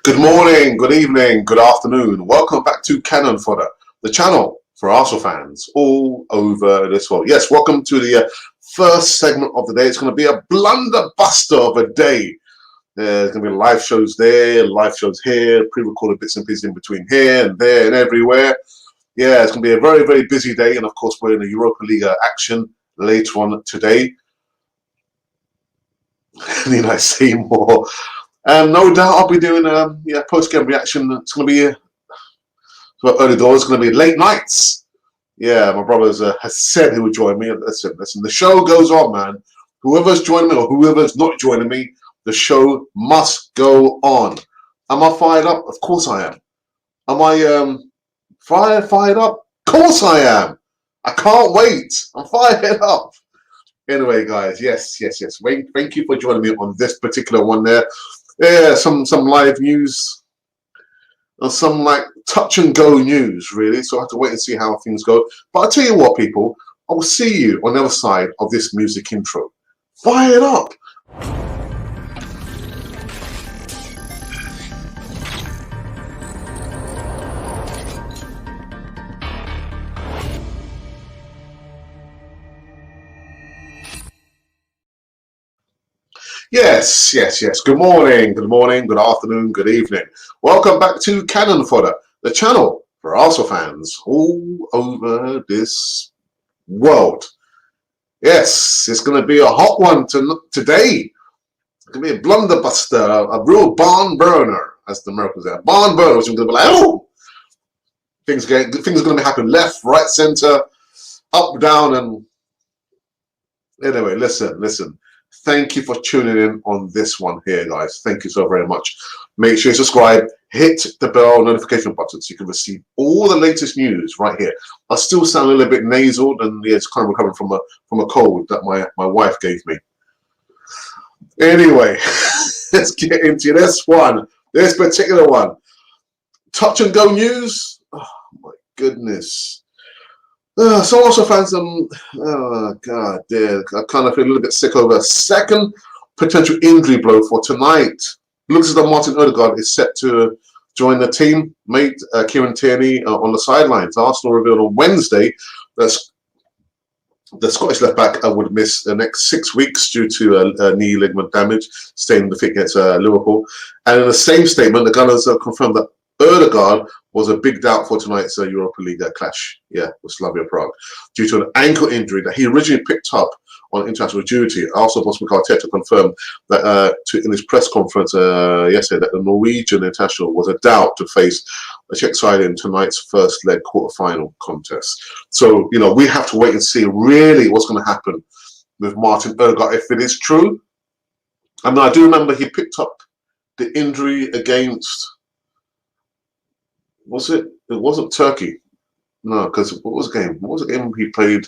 Good morning, good evening, good afternoon. Welcome back to Cannon Fodder, the channel for Arsenal fans all over this world. Yes, welcome to the first segment of the day. It's going to be a blunderbuster of a day. There's going to be live shows there, live shows here, pre-recorded bits and pieces in between here and there and everywhere. Yeah, it's going to be a very, very busy day. And of course, we're in the Europa League action later on today. Need I say more? No doubt I'll be doing post-game reaction. It's going to be early doors. It's going to be late nights. Yeah, my brother has said he would join me. Listen, the show goes on, man. Whoever's joining me or whoever's not joining me, the show must go on. Am I fired up? Of course I am. Am I fired up? Of course I am. I can't wait. I'm fired up. Anyway, guys, yes. Thank you for joining me on this particular one there. Yeah, some live news and some like touch and go news, really. So I have to wait and see how things go. But I'll tell you what, people, I will see you on the other side of this music intro. Fire it up. Yes. Good morning, good afternoon, good evening. Welcome back to Cannon Fodder, the channel for Arsenal fans all over this world. Yes, it's going to be a hot one today. It's going to be a blunderbuster, a real barn burner, as the Americans say. Barn burner, which is going to be like, oh! Things are going to be happening left, right, centre, up, down, and anyway, listen. Thank you for tuning in on this one here, guys. Thank you so very much. Make sure you subscribe, hit the bell notification button so you can receive all the latest news right here. I still sound a little bit nasal, and yeah, it's kind of recovering from a cold that my wife gave me. Anyway, let's get into this particular one. Touch and go news. Oh my goodness. So also fans, oh god, dear, I kind of feel a little bit sick over a second potential injury blow for tonight. Looks as though Martin Odegaard is set to join the team. Mate, Kieran Tierney on the sidelines. Arsenal revealed on Wednesday that the Scottish left back would miss the next 6 weeks due to knee ligament damage, staying the fit against Liverpool. And in the same statement, the Gunners confirmed that Odegaard was a big doubt for tonight's Europa League clash, with Slavia Prague, due to an ankle injury that he originally picked up on international duty. Also, Boss Mikel Arteta confirmed that in his press conference yesterday that the Norwegian international was a doubt to face the Czech side in tonight's first leg quarter-final contest. So, we have to wait and see really what's going to happen with Martin Odegaard if it is true. And I do remember he picked up the injury against. It wasn't Turkey. No, because what was the game he played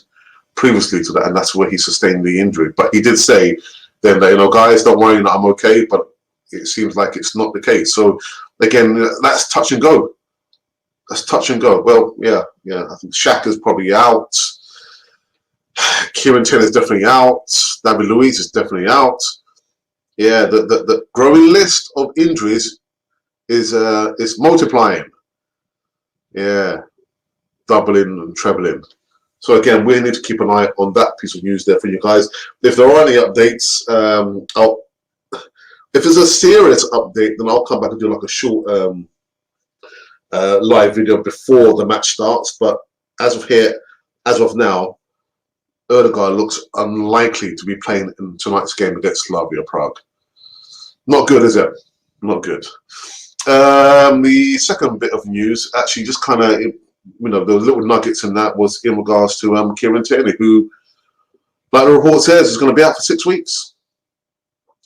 previously to that, and that's where he sustained the injury. But he did say then that, guys, don't worry, I'm okay, but it seems like it's not the case. So again, that's touch and go. That's touch and go. Well, yeah. I think Xhaka's probably out. Kieran Tierney is definitely out. David Luiz is definitely out. Yeah, the growing list of injuries is multiplying. Yeah, doubling and trebling. So again, we need to keep an eye on that piece of news there for you guys. If there are any updates, if there's a serious update, then I'll come back and do like a short live video before the match starts. But as of now, Odegaard looks unlikely to be playing in tonight's game against Slavia Prague. Not good, is it? Not good. The second bit of news, actually, just kind of, the little nuggets in that was in regards to Kieran Tierney, who, like the report says, is going to be out for 6 weeks.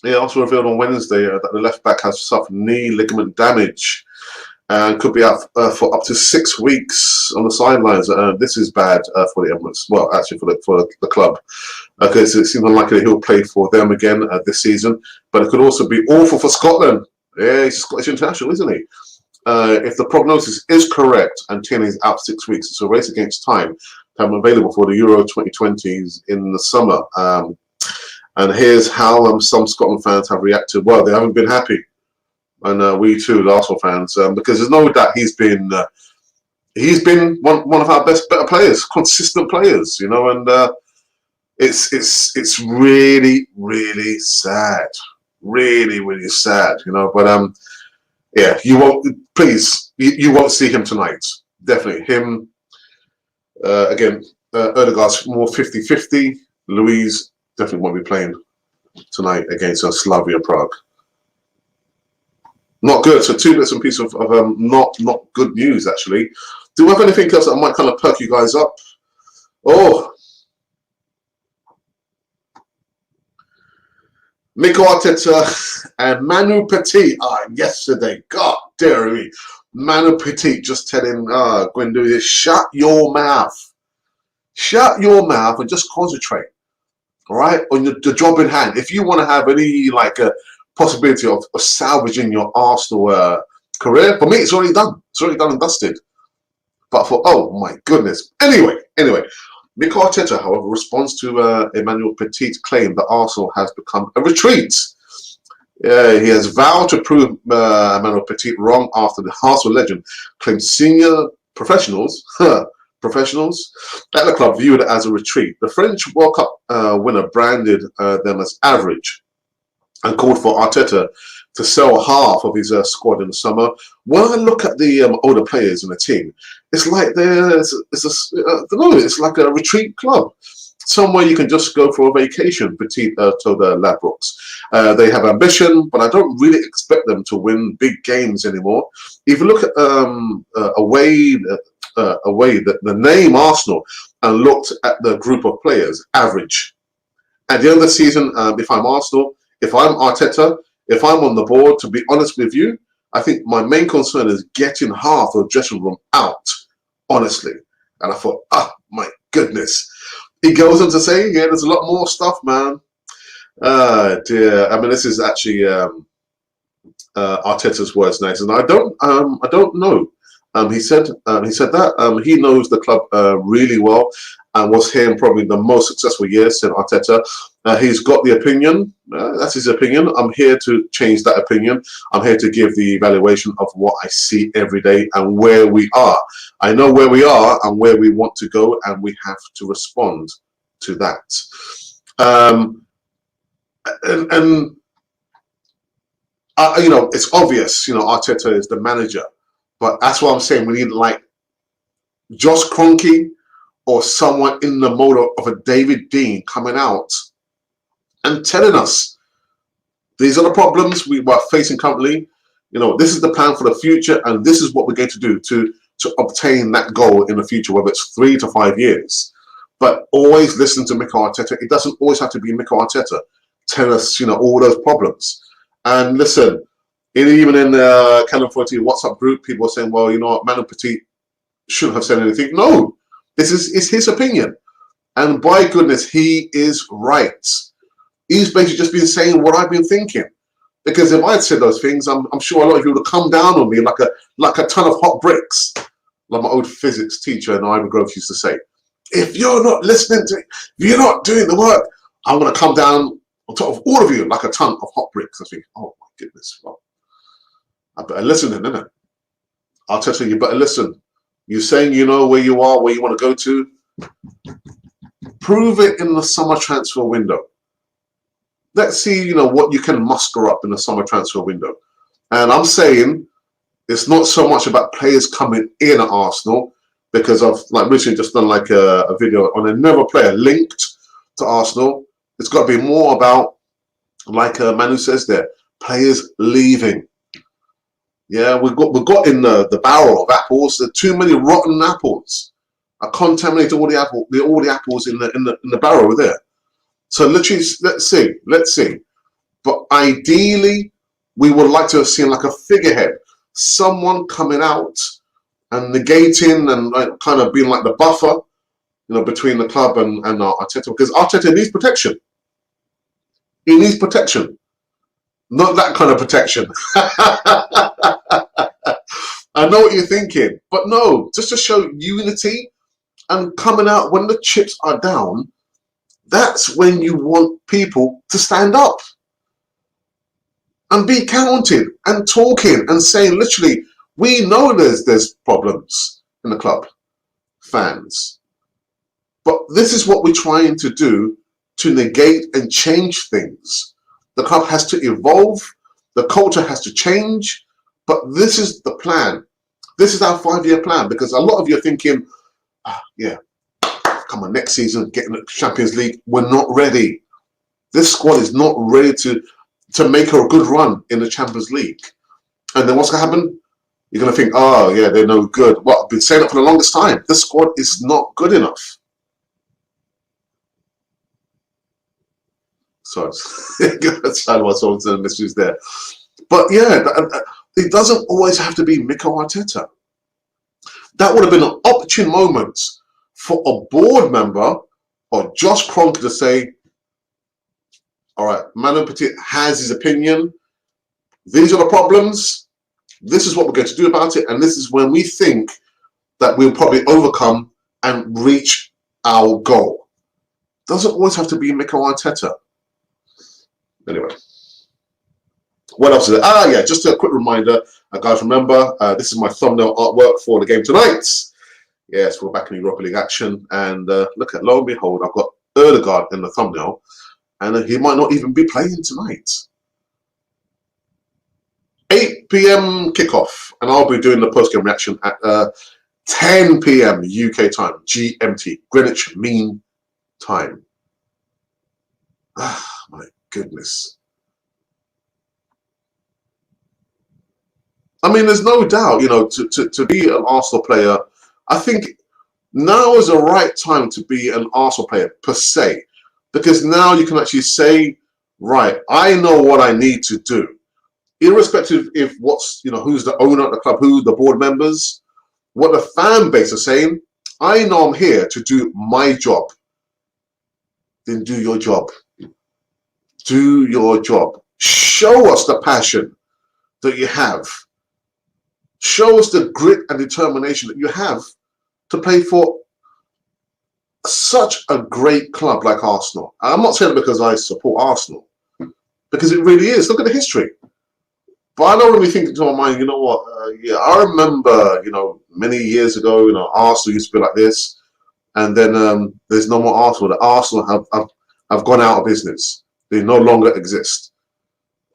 Yeah, also revealed on Wednesday that the left back has suffered knee ligament damage and could be out for up to 6 weeks on the sidelines. This is bad for the Emirates. Well, actually for the club, because it seems unlikely that he'll play for them again this season. But it could also be awful for Scotland. Yeah, he's a Scottish international, isn't he? If the prognosis is correct and Tierney is out 6 weeks, it's a race against time to have him available for the Euro 2020s in the summer. And here's how some Scotland fans have reacted. Well, they haven't been happy. and we too, the Arsenal fans, because there's no doubt he's been one of our better players, consistent players, you know, and it's really really sad, really sad, you know. But yeah, you won't, please, you won't see him tonight. Definitely him again. Odegaard's more 50-50. Luiz definitely won't be playing tonight against Slavia Prague. Not good. So two bits and pieces of not good news actually. Do we have anything else that might kind of perk you guys up? Oh, Mikel Arteta and Manu Petit yesterday. God dear me. Manu Petit just telling Guendouzi, shut your mouth. Shut your mouth and just concentrate. All right? On the job in hand. If you want to have any like a possibility of salvaging your Arsenal career, for me it's already done. It's already done and dusted. But for, oh my goodness. Anyway. Mikel Arteta, however, responds to Emmanuel Petit's claim that Arsenal has become a retreat. He has vowed to prove Emmanuel Petit wrong after the Arsenal legend claimed senior professionals at the club viewed it as a retreat. The French World Cup winner branded them as average and called for Arteta to sell half of his squad in the summer. When I look at the older players in the team, it's like it's like a retreat club, somewhere you can just go for a vacation. Petit told the Ladbrokes. They have ambition, but I don't really expect them to win big games anymore. If you look at the name Arsenal and looked at the group of players, average. At the end of the season, if I'm Arsenal, if I'm Arteta, if I'm on the board, to be honest with you, I think my main concern is getting half the dressing room out, honestly. And I thought, my goodness. He goes on to say, yeah, there's a lot more stuff, man. Dear. I mean, this is actually Arteta's words next, and I don't know. He said that he knows the club really well and was here in probably the most successful years, said Arteta. He's got the opinion. That's his opinion. I'm here to change that opinion. I'm here to give the evaluation of what I see every day and where we are. I know where we are and where we want to go, and we have to respond to that. You know, it's obvious, you know, Arteta is the manager. But that's what I'm saying. We need like Josh Kroenke or someone in the mode of a David Dean coming out and telling us these are the problems we are facing currently. You know, this is the plan for the future, and this is what we're going to do to obtain that goal in the future, whether it's 3 to 5 years. But always listen to Mikel Arteta. It doesn't always have to be Mikel Arteta tell us, you know, all those problems. And listen, even in the Cannon 40 WhatsApp group, people are saying, well, you know what, Manu Petit shouldn't have said anything. No, this is his opinion. And by goodness, he is right. He's basically just been saying what I've been thinking. Because if I'd said those things, I'm sure a lot of you would have come down on me like a ton of hot bricks. Like my old physics teacher in Ivy Grove used to say, if you're not listening to, if you're not doing the work, I'm going to come down on top of all of you like a ton of hot bricks. I think, oh my goodness, well, I better listen then, innit? I'll tell you, you better listen. You're saying you know where you are, where you want to go to. Prove it in the summer transfer window. Let's see, you know, what you can muster up in the summer transfer window. And I'm saying it's not so much about players coming in at Arsenal, because I've like recently just done like a video on another player linked to Arsenal. It's got to be more about, like Manu says there, players leaving. Yeah, we've got in the barrel of apples. There are too many rotten apples. I contaminated all the apples in the barrel over there. So literally, let's see. But ideally, we would like to have seen like a figurehead, someone coming out and negating and like, kind of being like the buffer, you know, between the club and Arteta, because Arteta needs protection. He needs protection, not that kind of protection. I know what you're thinking, but no, just to show unity and coming out when the chips are down. That's when you want people to stand up. and be counted and talking and saying, literally, we know there's problems in the club, fans. But this is what we're trying to do to negate and change things. The club has to evolve. The culture has to change. But this is the plan. This is our 5-year plan, because a lot of you are thinking, yeah, come on, next season, getting the Champions League. We're not ready. This squad is not ready to make a good run in the Champions League. And then what's going to happen? You're going to think, oh, yeah, they're no good. Well, I've been saying it for the longest time. This squad is not good enough. Sorry, that's how I saw the messages there. But yeah, it doesn't always have to be Mikel Arteta. That would have been an opportune moment for a board member or Josh Kroenke to say, all right, Manuel Petit has his opinion. These are the problems. This is what we're going to do about it. And this is when we think that we'll probably overcome and reach our goal. Doesn't always have to be Mikel Arteta. Anyway, what else is there? Yeah, just a quick reminder, guys, remember, this is my thumbnail artwork for the game tonight. Yes, we're back in Europa League action, and look at, lo and behold, I've got Erdegaard in the thumbnail, and he might not even be playing tonight. 8 p.m. kickoff, and I'll be doing the post-game reaction at 10 p.m. UK time, GMT, Greenwich Mean Time. Ah, my goodness. I mean, there's no doubt, you know, to be an Arsenal player, I think now is the right time to be an Arsenal player, per se. Because now you can actually say, right, I know what I need to do. Irrespective if what's, you know, who's the owner of the club, who the board members, what the fan base are saying, I know I'm here to do my job. Then do your job. Do your job. Show us the passion that you have. Show us the grit and determination that you have to play for such a great club like Arsenal. And I'm not saying it because I support Arsenal, because it really is. Look at the history. But I don't really think into my mind, you know what, yeah, I remember, you know, many years ago, you know, Arsenal used to be like this, and then there's no more Arsenal. The Arsenal have gone out of business. They no longer exist.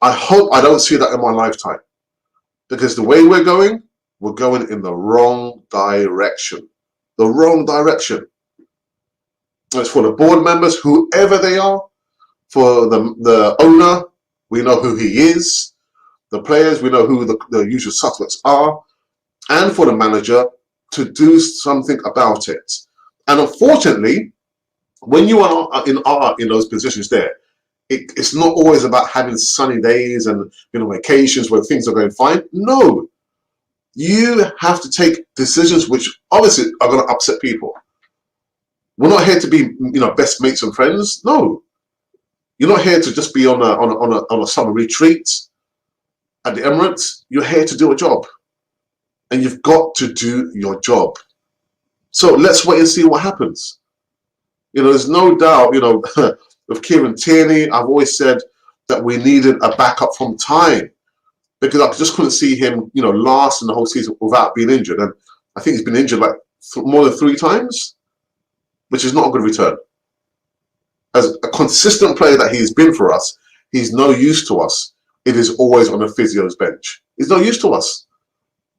I hope I don't see that in my lifetime, because the way we're going in the wrong direction. The wrong direction. It's for the board members, whoever they are, for the owner, we know who he is. The players, we know who the usual suspects are, and for the manager to do something about it. And unfortunately, when you are in those positions there, it's not always about having sunny days and, you know, vacations where things are going fine. No, you have to take decisions which obviously are going to upset people. We're not here to be, you know, best mates and friends. No, you're not here to just be on a summer retreat at the Emirates. You're here to do a job, and you've got to do your job. So let's wait and see what happens. You know, there's no doubt, you know, with Kieran Tierney, I've always said that we needed a backup from time, because I just couldn't see him, you know, last in the whole season without being injured. And I think he's been injured like more than 3 times, which is not a good return. As a consistent player that he's been for us, he's no use to us. It is always on the physio's bench. He's no use to us.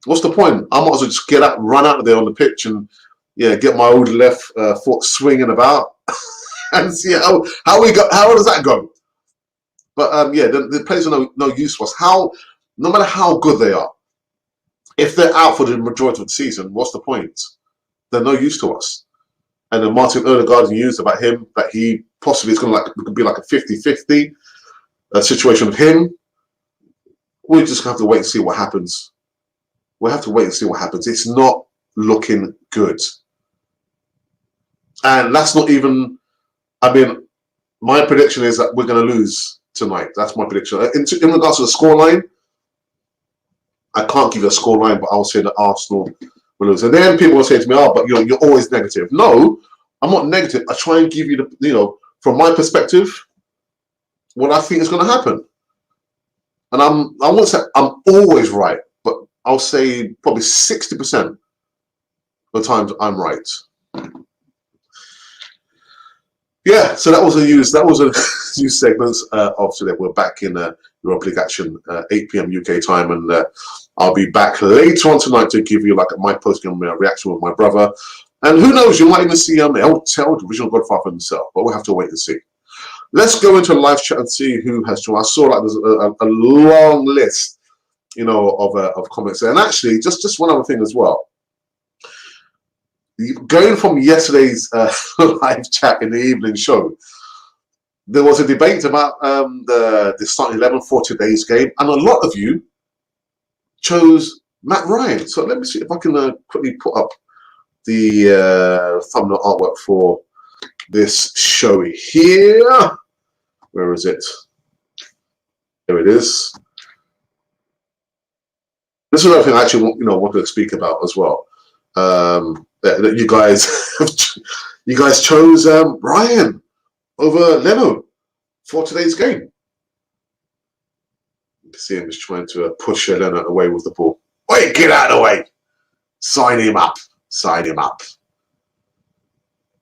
What's the point? I might as well just get out, run out there on the pitch and, yeah, get my old left foot swinging about and see how does that go? But yeah, the players are no use to us. No matter how good they are, if they're out for the majority of the season, what's the point? They're no use to us. And then Martin Odegaard news about him, that he possibly is going to be like a 50-50 situation with him. We just have to wait and see what happens. We'll have to wait and see what happens. It's not looking good. And that's not even, I mean, my prediction is that we're going to lose tonight. That's my prediction. In regards to the scoreline, I can't give you a scoreline, but I'll say that Arsenal will lose. And then people will say to me, oh, but you're always negative. No, I'm not negative. I try and give you the, you know, from my perspective, what I think is going to happen. And I won't say I'm always right, but I'll say probably 60% of the times I'm right. Yeah, so that was a news segments of today. We're back in Europa League action, 8 p.m. UK time, and I'll be back later on tonight to give you like my post-game reaction with my brother. And who knows, you might even see El Tel, the original Godfather himself, but we'll have to wait and see. Let's go into a live chat and see who has joined. I saw like there's a long list, you know, of comments there. And actually, just one other thing as well. Going from yesterday's live chat in the evening show, there was a debate about the starting 11 for today's game, and a lot of you chose Matt Ryan. So let me see if I can quickly put up the thumbnail artwork for this show here. Where is it? There it is. This is another thing I actually want to speak about as well. That you guys chose Ryan over Leno for today's game. You can see him just trying to push Leno away with the ball. Wait, get out of the way! Sign him up. Sign him up.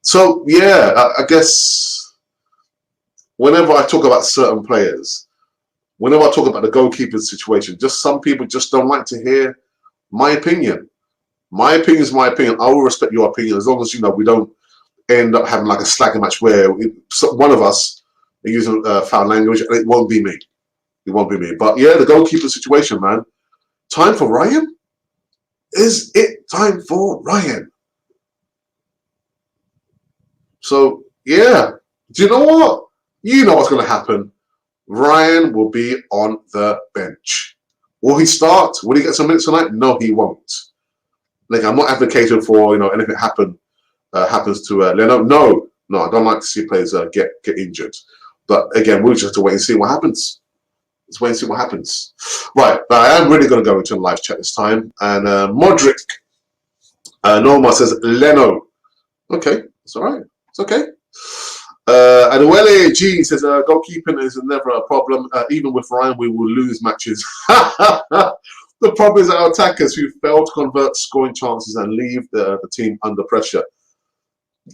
So yeah, I guess whenever I talk about certain players, whenever I talk about the goalkeeper situation, just some people just don't like to hear my opinion. My opinion is my opinion. I will respect your opinion as long as we don't end up having like a slagging match where one of us are using foul language, and it won't be me. It won't be me. But yeah, the goalkeeper situation, man. Time for Ryan? Is it time for Ryan? So yeah, do you know what? You know what's going to happen. Ryan will be on the bench. Will he start? Will he get some minutes tonight? No, he won't. Like, I'm not advocating for anything happens to Leno. No, I don't like to see players get injured. But again, we'll just have to wait and see what happens. Let's wait and see what happens. Right, but I am really going to go into a live chat this time. And Modric, Norma says Leno. Okay, it's all right. It's okay. And Wele G says goalkeeping is never a problem. Even with Ryan, we will lose matches. The problem is our attackers who fail to convert scoring chances and leave the team under pressure.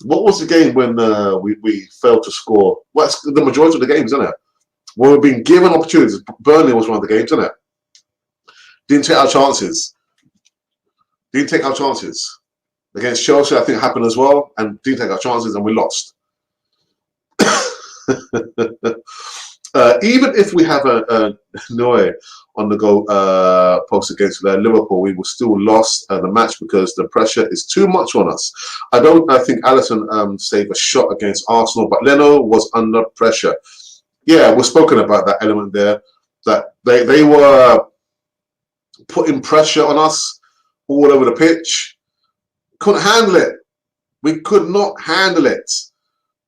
What was the game when we failed to score? Well, it's the majority of the games, isn't it? When we've been given opportunities. Burnley was one of the games, isn't it? Didn't take our chances. Didn't take our chances. Against Chelsea, I think it happened as well, and didn't take our chances, and we lost. Even if we have a Noe on the goal post against Liverpool, we will still lost the match because the pressure is too much on us. I think Alisson saved a shot against Arsenal, but Leno was under pressure. Yeah, we've spoken about that element there, that they were putting pressure on us all over the pitch. Couldn't handle it. We could not handle it.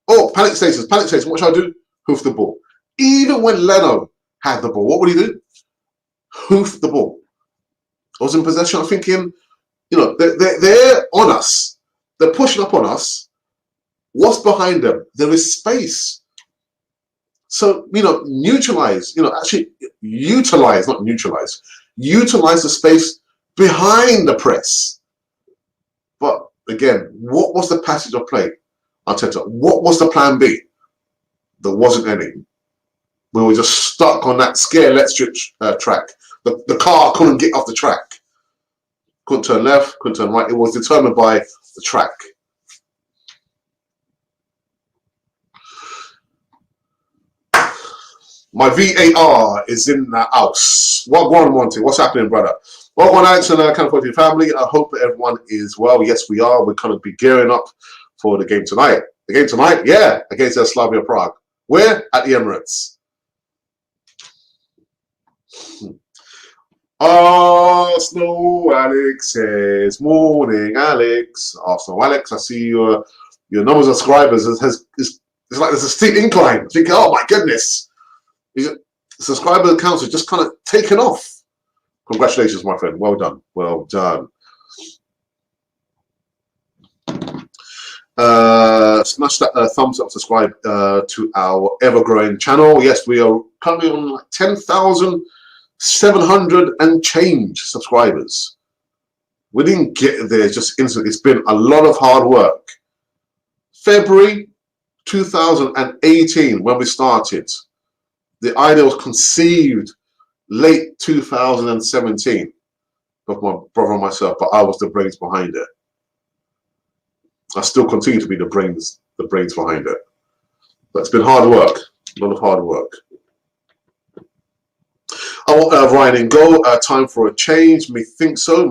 Oh, panic stations. What should I do? Hoof the ball. Even when Leno had the ball, what would he do? Hoof the ball. I was in possession. I'm thinking, they're on us. They're pushing up on us. What's behind them? There is space. So, neutralize, actually utilize, not neutralize, utilize the space behind the press. But again, what was the passage of play? Arteta, what was the plan B? There wasn't any. We were just stuck on that scare electric track. The car couldn't get off the track. Couldn't turn left, couldn't turn right. It was determined by the track. My VAR is in the house. Wagwan Monty, what's happening, brother? Wagwan Alex and California family. I hope that everyone is well. Yes, we are. We're kind of be gearing up for the game tonight. The game tonight, yeah, against Slavia Prague. Where? At the Emirates. Arsenal Alex says, morning, Alex. Arsenal Alex, I see your numbers of subscribers it's like there's a steep incline. I think, oh my goodness. Subscriber accounts are just kind of taken off. Congratulations, my friend. Well done. Well done. Smash that thumbs up, subscribe to our ever-growing channel. Yes, we are currently on like 10,000 700 and change subscribers. We didn't get there just instantly. It's been a lot of hard work. February 2018, when we started. The idea was conceived late 2017 of my brother and myself, but I was the brains behind it. I still continue to be the brains behind it. But it's been hard work, a lot of hard work. I want Ryan in goal. Time for a change. Me think so.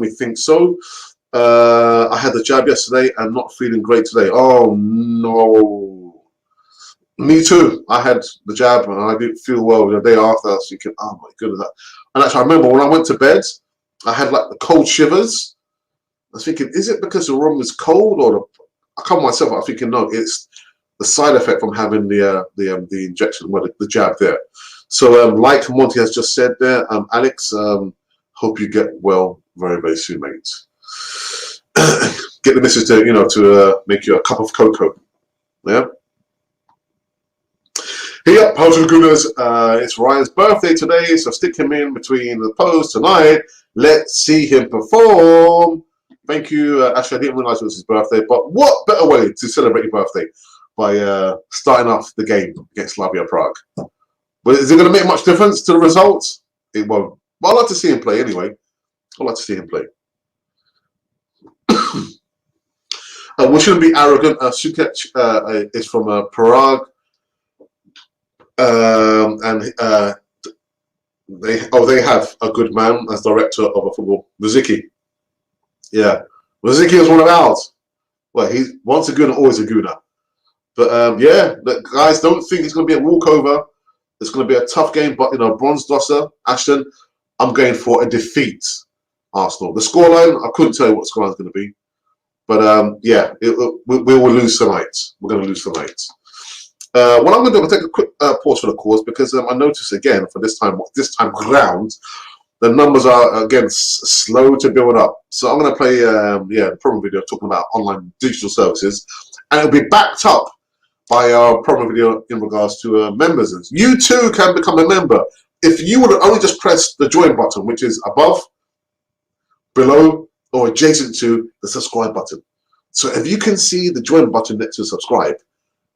I had the jab yesterday and not feeling great today. Oh no. Me too. I had the jab and I didn't feel well the day after. I was thinking, oh my goodness. And actually, I remember when I went to bed, I had like the cold shivers. I was thinking, is it because the room is cold or I calmed myself. I was thinking, no, it's the side effect from having the injection, well, the jab there. So, like Monty has just said there, Alex, hope you get well very, very soon, mate. Get the missus to, to make you a cup of cocoa. Yeah. Hey up, House of Gooners. It's Ryan's birthday today, so stick him in between the posts tonight. Let's see him perform. Thank you. Actually, I didn't realize it was his birthday, but what better way to celebrate your birthday by starting off the game against Slavia Prague? But is it going to make much difference to the results? It won't. But I'd like to see him play anyway. I'd like to see him play. We shouldn't be arrogant. Sukech is from Prague. And they have a good man as director of a football, Ruzicki. Yeah, Ruzicki is one of ours. Well, he's once a Gooner, always a Gooner. But yeah, guys, don't think it's going to be a walkover. It's going to be a tough game, but Bronsdosser, Ashton, I'm going for a defeat. Arsenal. The scoreline, I couldn't tell you what the scoreline is going to be, but yeah, we will lose tonight. We're going to lose tonight. What I'm going to do, I'm going to take a quick pause for the cause because I noticed again for this time round, the numbers are again slow to build up. So I'm going to play the promo video talking about online digital services, and it'll be backed up by our promo video in regards to members. You too can become a member if you would only just press the join button, which is above, below, or adjacent to the subscribe button. So if you can see the join button next to subscribe,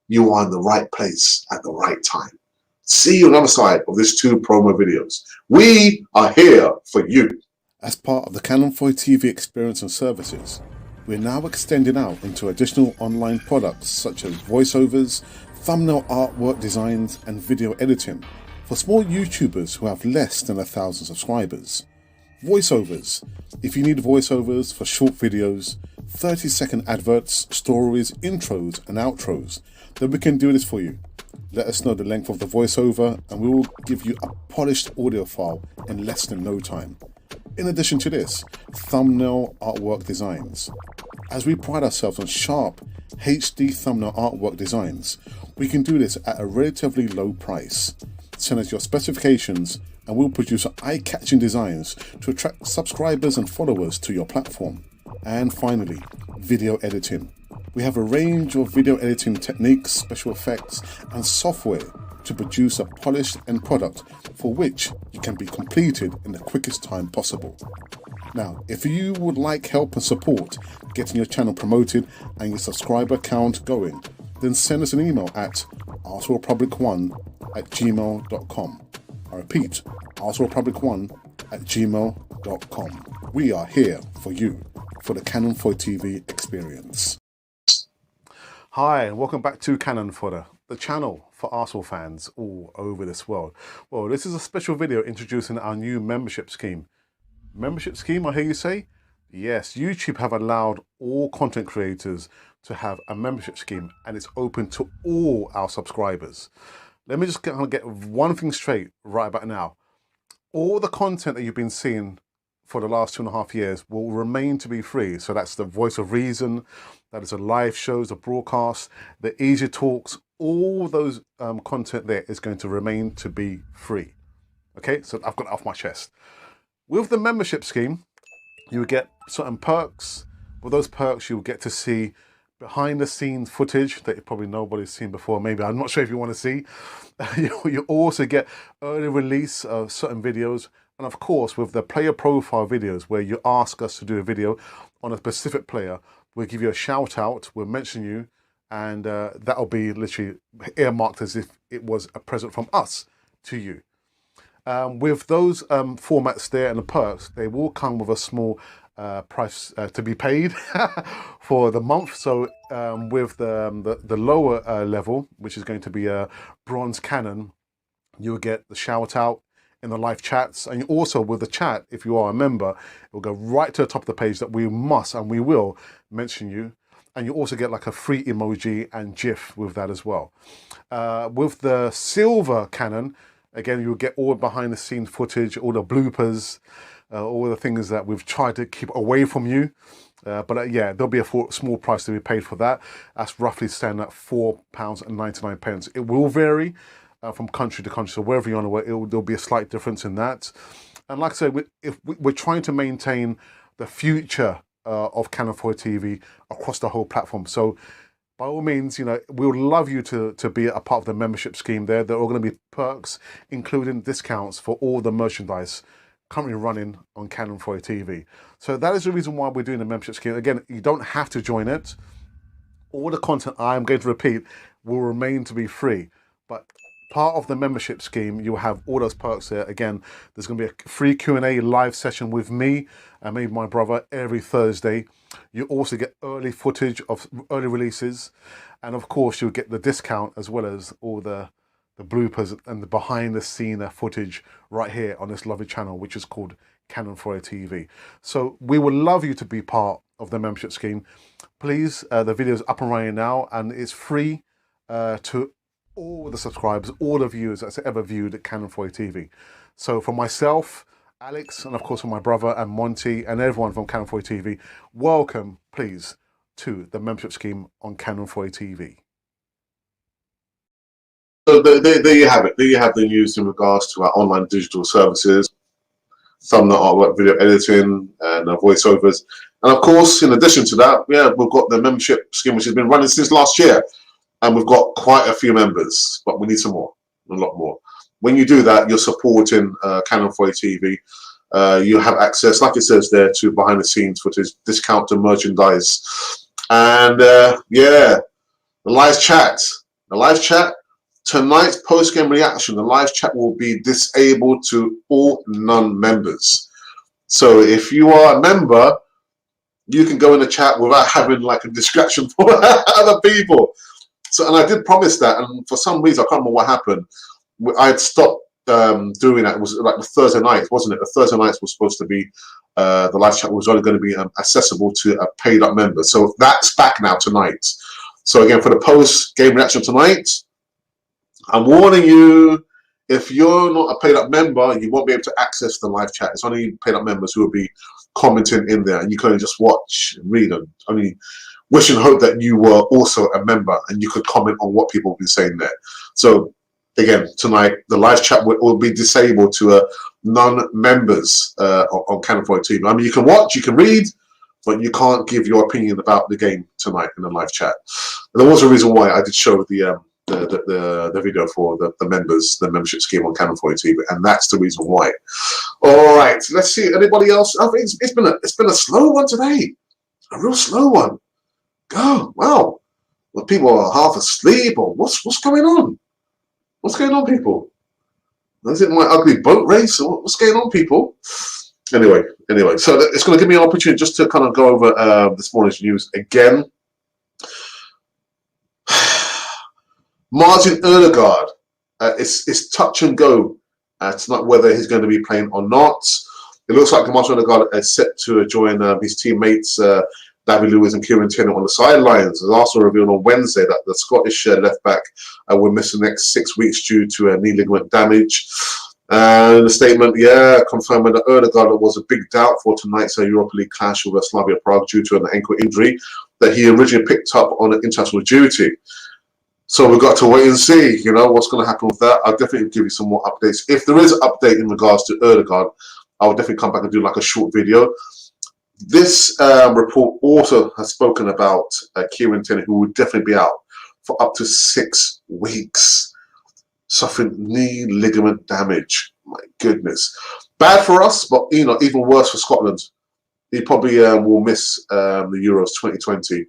you are in the right place at the right time. See you on the other side of these two promo videos. We are here for you. As part of the Canon 4 TV experience and services, we're now extending out into additional online products such as voiceovers, thumbnail artwork designs, and video editing for small YouTubers who have less than 1,000 subscribers. Voiceovers. If you need voiceovers for short videos, 30-second adverts, stories, intros, and outros, then we can do this for you. Let us know the length of the voiceover and we will give you a polished audio file in less than no time. In addition to this, thumbnail artwork designs. As we pride ourselves on sharp HD thumbnail artwork designs, we can do this at a relatively low price. Send us your specifications and we'll produce eye-catching designs to attract subscribers and followers to your platform. And finally, video editing. We have a range of video editing techniques, special effects, and software to produce a polished end product for which you can be completed in the quickest time possible. Now, if you would like help and support getting your channel promoted and your subscriber count going, then send us an email at arserepublic1@gmail.com. I repeat, arserepublic1@gmail.com. We are here for you, for the Canon 4 TV experience. Hi, and welcome back to Canon Fodder, the channel for Arsenal fans all over this world. Well, this is a special video introducing our new membership scheme. Membership scheme, I hear you say? Yes, YouTube have allowed all content creators to have a membership scheme, and it's open to all our subscribers. Let me just get one thing straight right about now. All the content that you've been seeing for the last 2.5 years will remain to be free. So that's the Voice of Reason, that is the live shows, the broadcasts, the easy talks, all those content there is going to remain to be free. Okay, so I've got it off my chest. With the membership scheme, you will get certain perks. With those perks, you'll get to see behind the scenes footage that probably nobody's seen before. Maybe, I'm not sure if you want to see. You also get early release of certain videos, And of course, with the player profile videos, where you ask us to do a video on a specific player, we'll give you a shout out, we'll mention you, and that'll be literally earmarked as if it was a present from us to you. With those formats there and the perks, they will come with a small price to be paid for the month. So with the lower level, which is going to be a bronze cannon, you'll get the shout out in the live chats, and also with the chat, if you are a member, it will go right to the top of the page that we must and we will mention you. And you also get like a free emoji and GIF with that as well. With the silver cannon, again, you'll get all behind the scenes footage, all the bloopers, all the things that we've tried to keep away from you. But yeah, there'll be a small price to be paid for that. That's roughly standing at £4.99. It will vary from country to country. So wherever you're on the way, there'll be a slight difference in that. And like I said, we're trying to maintain the future of Canon 4 TV across the whole platform. So by all means, you know, we would love you to be a part of the membership scheme there. There are going to be perks, including discounts for all the merchandise currently running on Canon 4 TV. So that is the reason why we're doing the membership scheme. Again, you don't have to join it. All the content I'm going to repeat will remain to be free. But part of the membership scheme, you'll have all those perks there. Again, there's going to be a free Q&A live session with me and maybe my brother every Thursday. You also get early footage of early releases. And of course, you'll get the discount as well as all the bloopers and the behind the scene footage right here on this lovely channel, which is called Canon 4 TV. So we would love you to be part of the membership scheme. Please, the video is up and running now, and it's free to all the subscribers, all the viewers that's ever viewed at Canon 4 TV. So for myself, Alex, and of course for my brother and Monty and everyone from Canon 4 TV, welcome, please, to the membership scheme on Canon 4 TV. So there you have it. There you have the news in regards to our online digital services, thumbnail artwork, video editing, and voiceovers. And of course, in addition to that, yeah, we've got the membership scheme, which has been running since last year. And we've got quite a few members, but we need some more, a lot more. When you do that, you're supporting Canon 4 TV. You have access, like it says there, to behind the scenes footage, discount to merchandise. And yeah, the live chat. The live chat, tonight's post-game reaction, the live chat will be disabled to all non-members. So if you are a member, you can go in the chat without having like a distraction for other people. So, and I did promise that, and for some reason, I can't remember what happened. I had stopped doing that. It was like the Thursday night, wasn't it? The Thursday nights was supposed to be, the live chat was only going to be accessible to a paid up member. So that's back now tonight. So again, for the post-game reaction tonight, I'm warning you, if you're not a paid up member, you won't be able to access the live chat. It's only paid up members who will be commenting in there, and you can only just watch and read and only wish and hope that you were also a member and you could comment on what people have been saying there. So again, tonight, the live chat will be disabled to non-members on Canon 4 TV. I mean, you can watch, you can read, but you can't give your opinion about the game tonight in the live chat. And there was a reason why I did show the video for the members, the membership scheme on Canon 4 TV, and that's the reason why. All right, let's see. Anybody else? I think it's been a slow one today, a real slow one. Oh, wow. Well, people are half asleep, or what's going on? What's going on, people? Is it my ugly boat race, or what's going on, people? Anyway, so it's going to give me an opportunity just to kind of go over this morning's news again. Martin Odegaard, it's touch and go tonight whether he's going to be playing or not. It looks like Martin Odegaard is set to join his teammates David Lewis and Kieran Tierney on the sidelines. It also revealed on Wednesday that the Scottish left back will miss the next 6 weeks due to knee ligament damage. And the statement, yeah, confirming that Odegaard was a big doubt for tonight's Europa League clash with Slavia Prague due to an ankle injury that he originally picked up on international duty. So we've got to wait and see, you know, what's going to happen with that. I'll definitely give you some more updates. If there is an update in regards to Odegaard, I'll definitely come back and do like a short video. This report also has spoken about Kieran Tierney, who will definitely be out for up to 6 weeks. suffering knee ligament damage. My goodness. Bad for us, but even worse for Scotland. He probably will miss the Euros 2020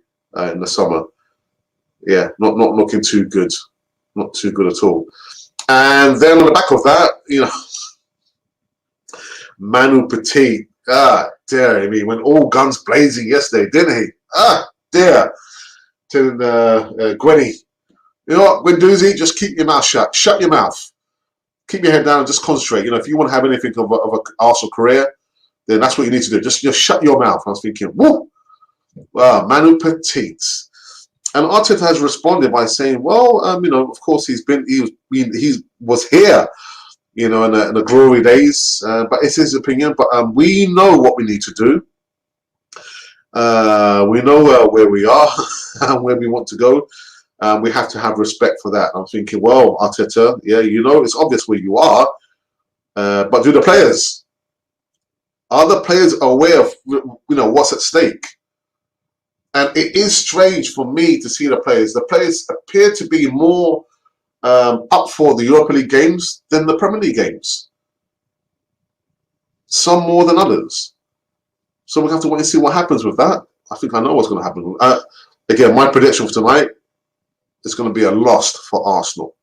in the summer. Yeah, not looking too good. Not too good at all. And then on the back of that, Manu Petit. Ah, dear me, went all guns blazing yesterday, didn't he? Ah, dear. Telling Gwenny, you know what, Windoozy, just keep your mouth shut. Shut your mouth. Keep your head down and just concentrate. If you want to have anything of an Arsenal career, then that's what you need to do. Just shut your mouth. I was thinking, whoa, wow, Manu Petit. And Arteta has responded by saying, well, of course he was here, in the glory days, but it's his opinion. But we know what we need to do. We know where we are and where we want to go. We have to have respect for that. I'm thinking, well, Arteta, yeah, it's obvious where you are, but do the players? Are the players aware of what's at stake? And it is strange for me to see the players. The players appear to be more up for the Europa League games than the Premier League games. Some more than others. So we have to wait and see what happens with that. I think I know what's going to happen. Again, my prediction for tonight is going to be a loss for Arsenal.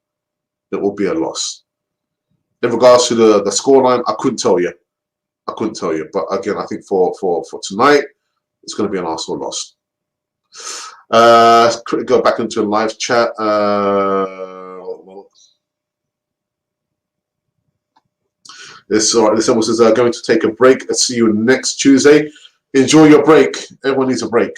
It will be a loss. In regards to the scoreline, I couldn't tell you. But again, I think for tonight, it's going to be an Arsenal loss. Quickly go back into a live chat. This someone says going to take a break. I'll see you next Tuesday. Enjoy your break. Everyone needs a break.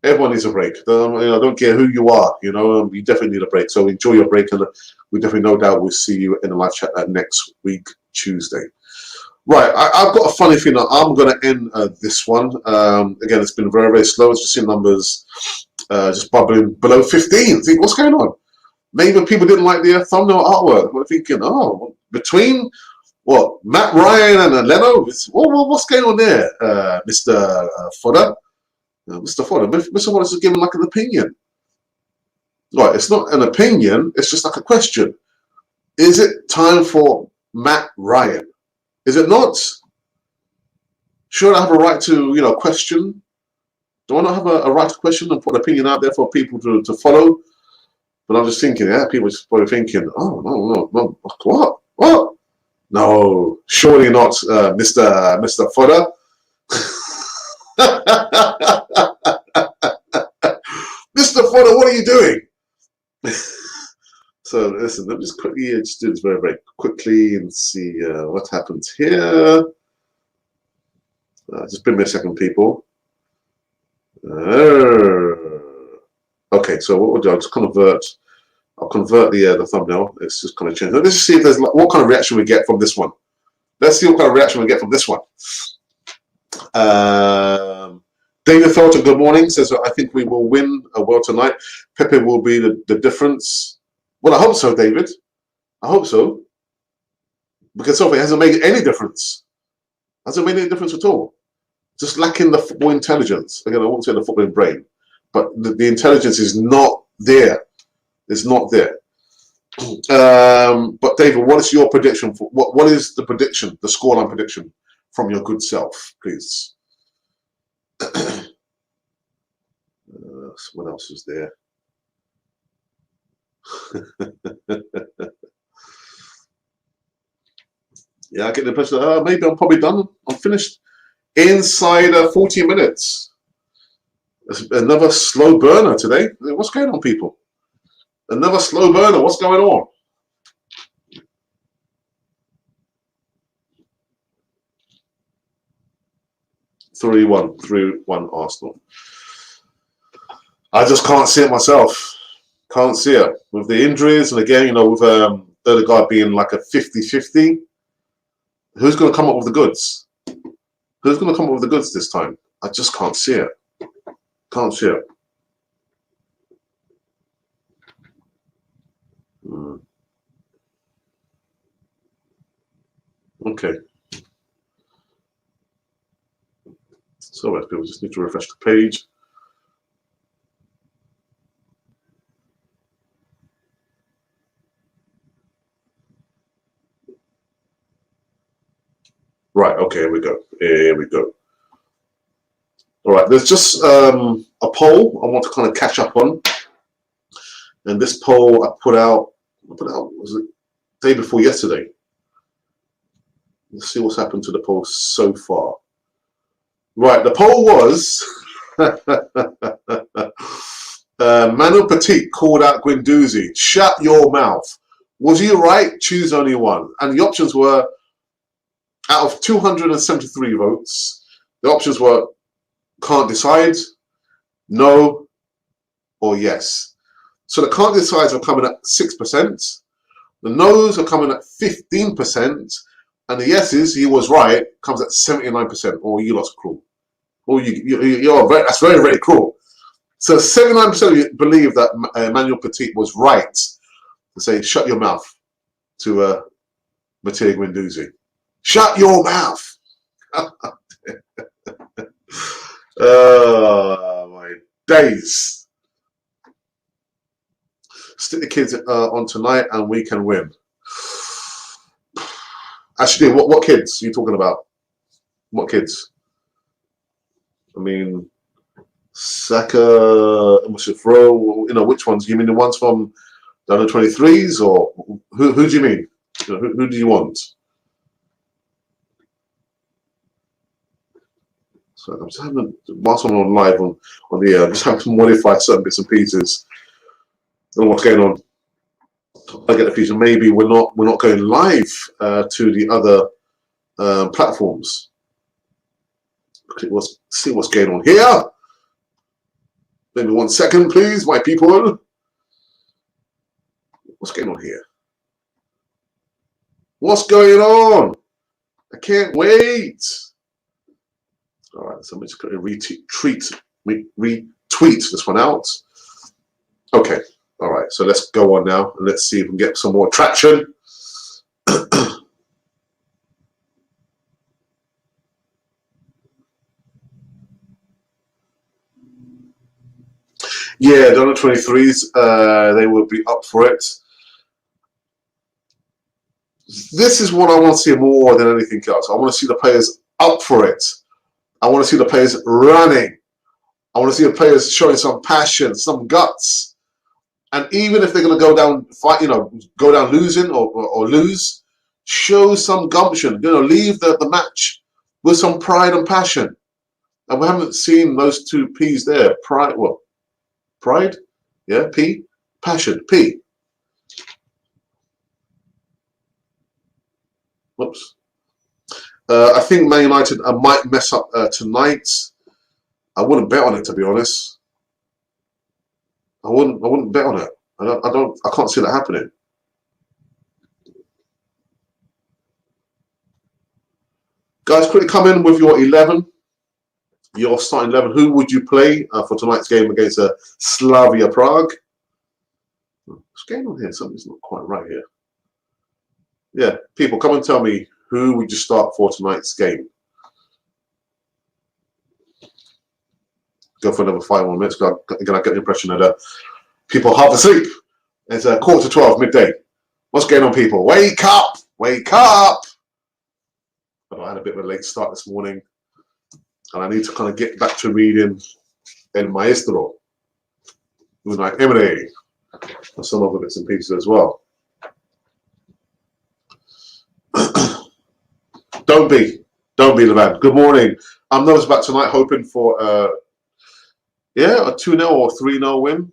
Everyone needs a break. I don't care who you are. You definitely need a break. So enjoy your break, and we definitely no doubt we'll see you in the live chat next week Tuesday. Right, I've got a funny feeling I'm going to end this one. Again, it's been very, very slow. It's just seeing numbers just bubbling below 15. Think, what's going on? Maybe people didn't like the thumbnail artwork. We're thinking, between what, Matt Ryan and Leno? What's going on there, Mr. Fodder? Mr. Fodder. Mr. Fodder's just giving like an opinion. Right, it's not an opinion. It's just like a question. Is it time for Matt Ryan? Is it not? Should I have a right to, question? Do I not have a right to question and put an opinion out there for people to follow? But I'm just thinking, people are probably thinking, oh, no, what? No, surely not, Mr. Fodder. Mr. Fodder, what are you doing? So listen, let me just quickly just do this very, very quickly and see what happens here. Just give me a second, people. Okay, so what we'll do, I'll just convert. I'll convert the thumbnail. It's just kind of change. Let's just see if there's what kind of reaction we get from this one. Let's see what kind of reaction we get from this one. David Felton, good morning. Says I think we will win well tonight. Pepe will be the difference. Well, I hope so, David. I hope so. Because so far it hasn't made any difference. Hasn't made any difference at all. Just lacking the football intelligence. Again, I won't say the footballing brain, but the intelligence is not there. It's not there. But David, what is your prediction for what is the prediction, the scoreline prediction from your good self, please? What else is there? Yeah, I get the impression that maybe I'm probably done. I'm finished inside 40 minutes. There's another slow burner today. What's going on, people? Another slow burner. What's going on? Three one Arsenal. I just can't see it myself. Can't see it. With the injuries, and again, with the other guy being like a 50-50, who's going to come up with the goods? Who's going to come up with the goods this time? I just can't see it. Can't see it. Okay. So people just need to refresh the page. Right, okay, here we go. Here we go. All right, there's just a poll I want to kind of catch up on. And this poll I put out, was it day before yesterday? Let's see what's happened to the poll so far. Right, the poll was Manu Petit called out Guendouzi. Shut your mouth. Was he right? Choose only one. And the options were, out of 273 votes, the options were can't decide, no, or yes. So the can't decides are coming at 6%, the no's are coming at 15%, and the yeses, he was right, comes at 79%. Or you lost cruel. Or you're very, that's very, very cruel. So 79% of you believe that Emmanuel Petit was right to say shut your mouth to Matteo Guendouzi. Shut your mouth. My days. Stick the kids on tonight and we can win. Actually, what kids are you talking about? What kids? I mean, Saka, Musafro, which ones? You mean the ones from the under 23s, or who do you mean? Who do you want? So I'm just having, whilst I'm on live on the air, I'm just having to modify certain bits and pieces. I don't know what's going on. I get the feature. Maybe we're not going live to the other platforms. Let's see what's going on here. Maybe 1 second, please, my people. What's going on here? What's going on? I can't wait. All right, so I'm just going to retweet this one out. Okay, all right, so let's go on now and let's see if we can get some more traction. Yeah, the under 23s, they will be up for it. This is what I want to see more than anything else. I want to see the players up for it. I want to see the players running. I want to see the players showing some passion, some guts. And even if they're going to go down, go down losing or lose, show some gumption. Leave the match with some pride and passion. And we haven't seen those two P's there. Pride, well, pride, yeah, P, passion, P. Whoops. I think Man United might mess up tonight. I wouldn't bet on it, to be honest. I wouldn't bet on it. I can't see that happening. Guys, quickly come in with your 11. Your starting 11. Who would you play for tonight's game against Slavia Prague? What's going on here? Something's not quite right here. Yeah, people, come and tell me, who would you start for tonight's game? Go for another 5 more minutes. Again, I get the impression that people are half asleep. It's 11:45, midday. What's going on, people? Wake up! Wake up! I had a bit of a late start this morning, and I need to kind of get back to reading El Maestro with my Emily and some other bits and pieces as well. Don't be the man. Good morning. I'm nervous about tonight, hoping for a 2-0 or 3-0 win.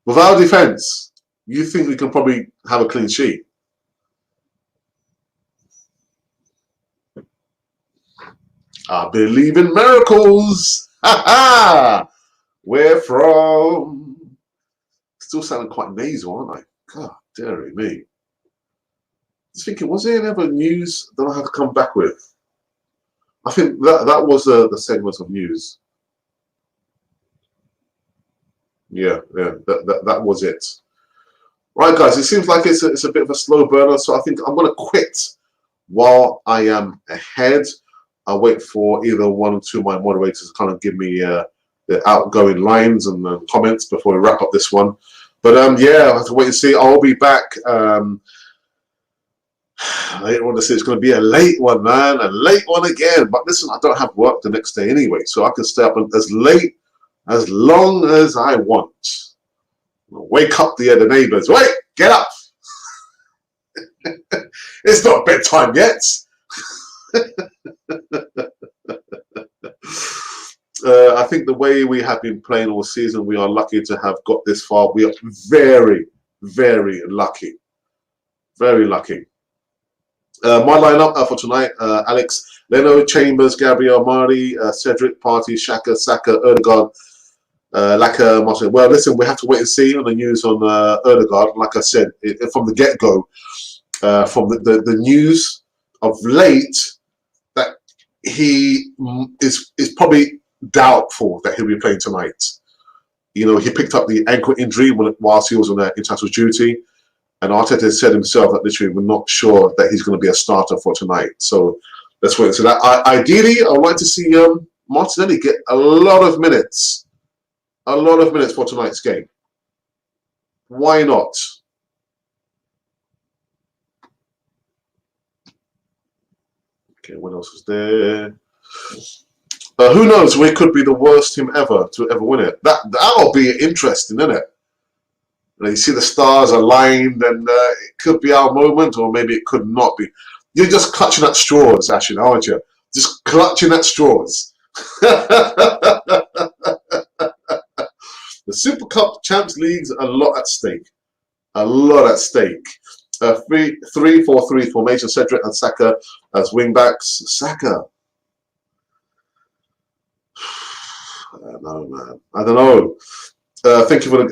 With our defense, you think we can probably have a clean sheet? I believe in miracles. Ha ha! Where from? Still sounding quite nasal, aren't I? God, dearie me. Just thinking, was there any other news that I had to come back with? I think that was the segment of news. Yeah, that was it. Right, guys, it seems like it's a bit of a slow burner, so I think I'm going to quit while I am ahead. I'll wait for either one or two of my moderators to kind of give me the outgoing lines and comments before we wrap up this one. But yeah, I'll have to wait and see. I'll be back I don't want to say it's going to be a late one, man. A late one again. But listen, I don't have work the next day anyway, so I can stay up as late, as long as I want. Wake up the neighbors. Wait, get up. It's not bedtime yet. I think the way we have been playing all season, we are lucky to have got this far. We are very, very lucky. Very lucky. My lineup for tonight: Alex, Leno, Chambers, Gabriel, Mari, Cedric, Partey, Xhaka, Saka, Odegaard, Laka, Martin. Well, listen, we have to wait and see on the news on Odegaard. Like I said, from the get-go, from the news of late, that he is probably doubtful that he'll be playing tonight. You know, he picked up the ankle injury whilst he was on international duty. And Arteta said himself that literally we're not sure that he's going to be a starter for tonight. So let's wait. So that ideally, I would like to see Martinelli get a lot of minutes for tonight's game. Why not? Okay, what else is there? Who knows? We could be the worst team ever to ever win it. That'll be interesting, isn't it? You see the stars aligned, and it could be our moment, or maybe it could not be. You're just clutching at straws, Ashley, aren't you? Just clutching at straws. The Super Cup Champions League's a lot at stake. A lot at stake. 3-4-3 formation. Cedric and Saka as wing backs. Saka. I don't know, man. I don't know. Thank you for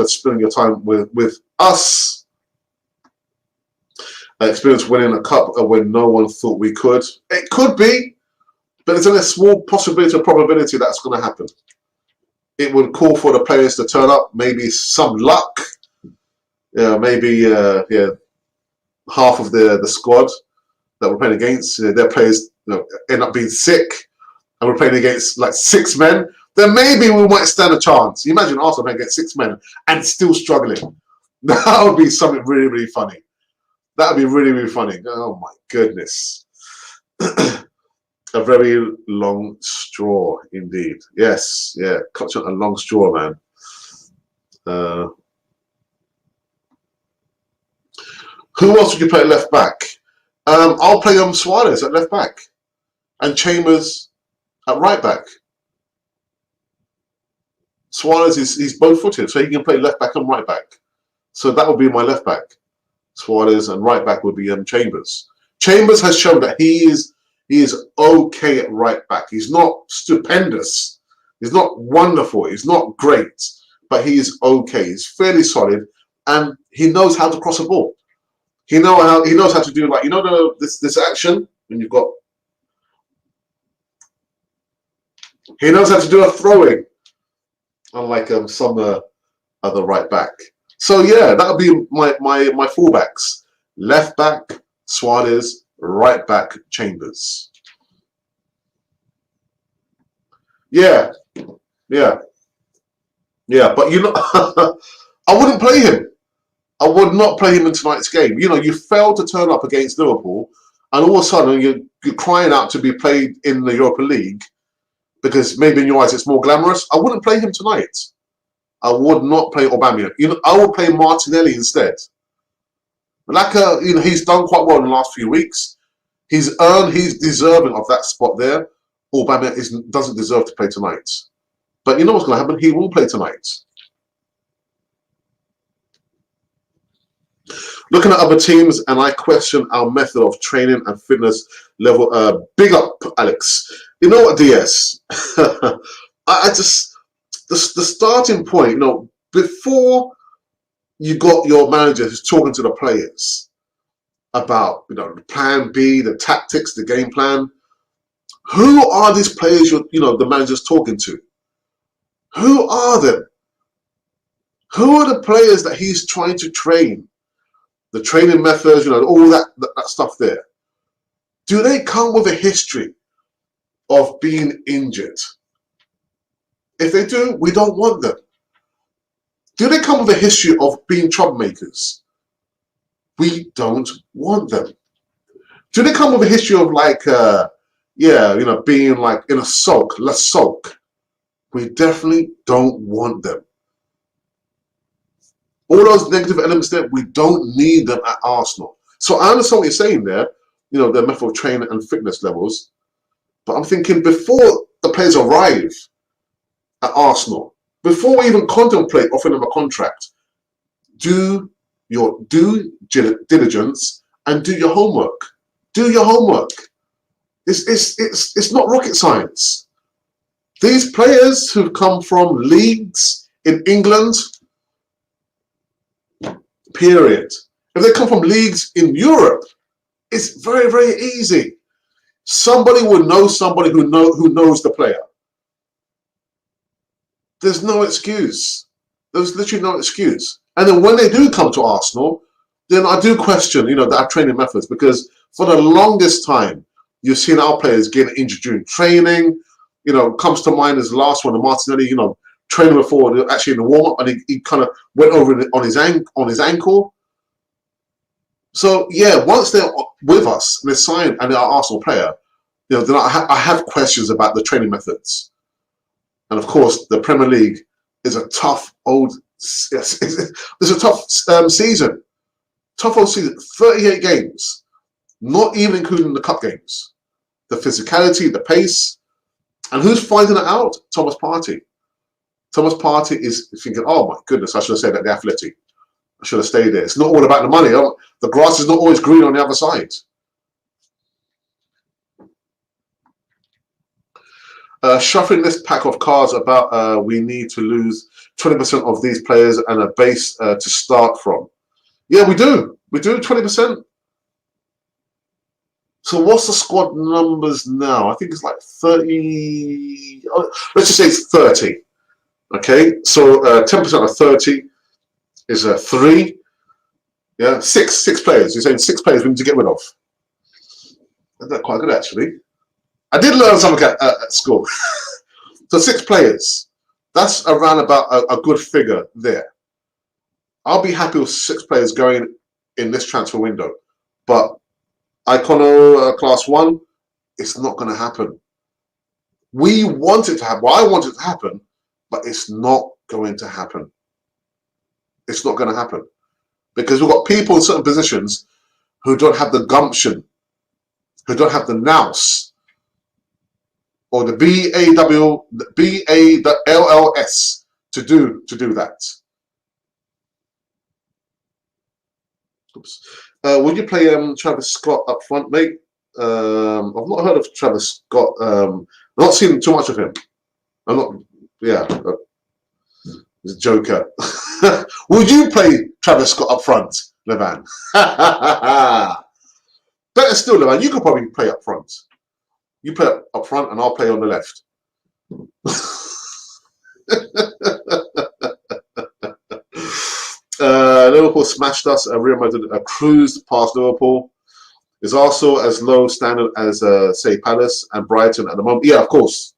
spending your time with us. Experience winning a cup when no one thought we could. It could be, but there's only a small possibility or probability that's going to happen. It would call for the players to turn up, maybe some luck. Maybe half of the squad that we're playing against, their players end up being sick, and we're playing against like 6 men. Then maybe we might stand a chance. You imagine Arsenal playing against 6 men and still struggling. That would be something really, really funny. That would be really, really funny. Oh my goodness. A very long straw indeed. Yes, yeah. Clutch on a long straw, man. Who else would you play at left back? I'll play Suarez at left back. And Chambers at right back. Suarez he's both-footed, so he can play left back and right back. So that would be my left back. Suarez, and right back would be Chambers. Chambers has shown that he is okay at right back. He's not stupendous. He's not wonderful. He's not great, but he's okay. He's fairly solid, and he knows how to cross a ball. He knows how to do, like, this action when you've got. He knows how to do a throw-in. Unlike some other right back. So yeah, that would be my fullbacks. Left back, Suarez. Right back, Chambers. Yeah. But I wouldn't play him. I would not play him in tonight's game. You failed to turn up against Liverpool, and all of a sudden you're crying out to be played in the Europa League. Because maybe in your eyes it's more glamorous. I wouldn't play him tonight. I would not play Aubameyang. I would play Martinelli instead. Laka, he's done quite well in the last few weeks. He's deserving of that spot there. Aubameyang doesn't deserve to play tonight. But you know what's going to happen? He will play tonight. Looking at other teams, and I question our method of training and fitness level. Big up, Alex. You know what, DS? I just the starting point. Before you got your manager who's talking to the players about the plan B, the tactics, the game plan. Who are these players? The manager's talking to. Who are them? Who are the players that he's trying to train? The training methods, all that stuff there. Do they come with a history of being injured? If they do, we don't want them. Do they come with a history of being troublemakers? We don't want them. Do they come with a history of like, being like in a sulk? Let's sulk. We definitely don't want them. All those negative elements there, we don't need them at Arsenal. So I understand what you're saying there, their method of training and fitness levels. But I'm thinking before the players arrive at Arsenal, before we even contemplate offering them a contract, do your due diligence and do your homework. Do your homework. It's not rocket science. These players who've come from leagues in England, period. If they come from leagues in Europe, it's very, very easy. Somebody will know somebody who knows the player. There's no excuse. There's literally no excuse. And then when they do come to Arsenal, then I do question, our training methods, because for the longest time, you've seen our players getting injured during training. Comes to mind as the last one, the Martinelli, training before, actually in the warm-up, and he kind of went over on his ankle. So, yeah, once they're with us, and they're signed, and they're our Arsenal player, then I have questions about the training methods. And, of course, the Premier League is a tough it's a tough season. Tough old season. 38 games, not even including the cup games. The physicality, the pace. And who's finding it out? Thomas Partey. Thomas Partey is thinking, oh my goodness, I should have said that the Athletic. I should have stayed there. It's not all about the money. The grass is not always green on the other side. Shuffling this pack of cards about we need to lose 20% of these players and a base to start from. Yeah, we do. We do 20%. So what's the squad numbers now? I think it's like 30. Let's just say it's 30. Okay, so 10% of 30 is 3. Yeah, six players. You're saying 6 players we need to get rid of. That's quite good, actually. I did learn something at school. So 6 players. That's around about a good figure there. I'll be happy with 6 players going in this transfer window. But Icono Class 1, it's not going to happen. We want it to happen. Well, I want it to happen, but it's not going to happen. It's not going to happen. Because we've got people in certain positions who don't have the gumption, who don't have the nous, or the BALLS to do that. Oops. Would you play Travis Scott up front, mate? I've not heard of Travis Scott. I've not seen too much of him. I'm not. Yeah, he's a joker. Would you play Travis Scott up front, Levan? Better still, Levan. You could probably play up front. You play up front, and I'll play on the left. Liverpool smashed us. Real Madrid cruised past Liverpool. Is also as low standard as say Palace and Brighton at the moment. Yeah, of course.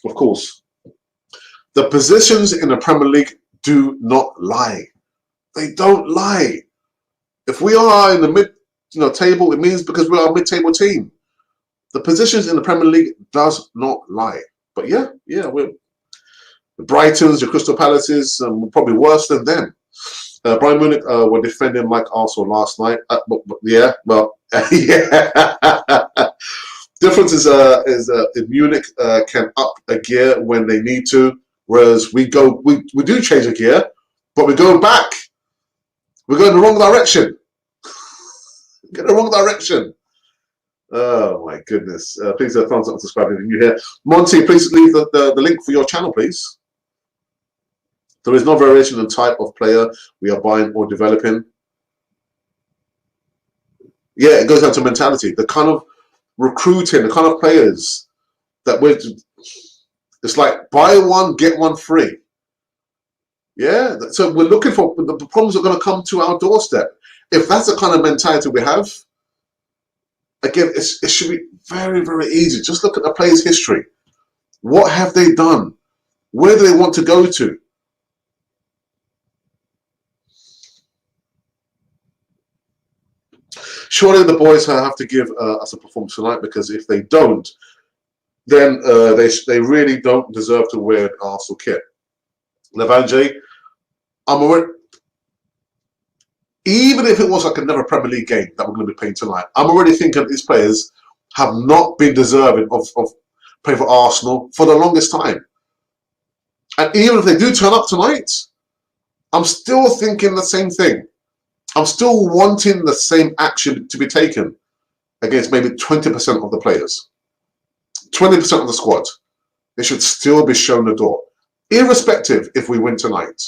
Of course. The positions in the Premier League do not lie. They don't lie. If we are in the mid table, it means because we are a mid-table team. The positions in the Premier League does not lie. But yeah, we're the Brightons, your Crystal Palaces, probably worse than them. Bayern Munich were defending like Arsenal last night. Yeah. Difference is Munich can up a gear when they need to, whereas we do change a gear, but we go back. We're going the wrong direction. Get the wrong direction. Oh my goodness! Please thumbs up and subscribe if you're new here. Monty, please leave the link for your channel, please. There is no variation in the type of player we are buying or developing. Yeah, it goes down to mentality. The kind of recruiting, the kind of players that it's like buy one, get one free. Yeah, so we're looking for the problems are going to come to our doorstep. If that's the kind of mentality we have, again, it should be very, very easy. Just look at the players' history. What have they done? Where do they want to go to? Surely the boys have to give us a performance tonight, because if they don't, then they really don't deserve to wear an Arsenal kit. Levanje, I'm already, even if it was like another Premier League game that we're going to be playing tonight, I'm already thinking these players have not been deserving of playing for Arsenal for the longest time. And even if they do turn up tonight, I'm still thinking the same thing. I'm still wanting the same action to be taken against maybe 20% of the players. 20% of the squad. They should still be shown the door, irrespective if we win tonight.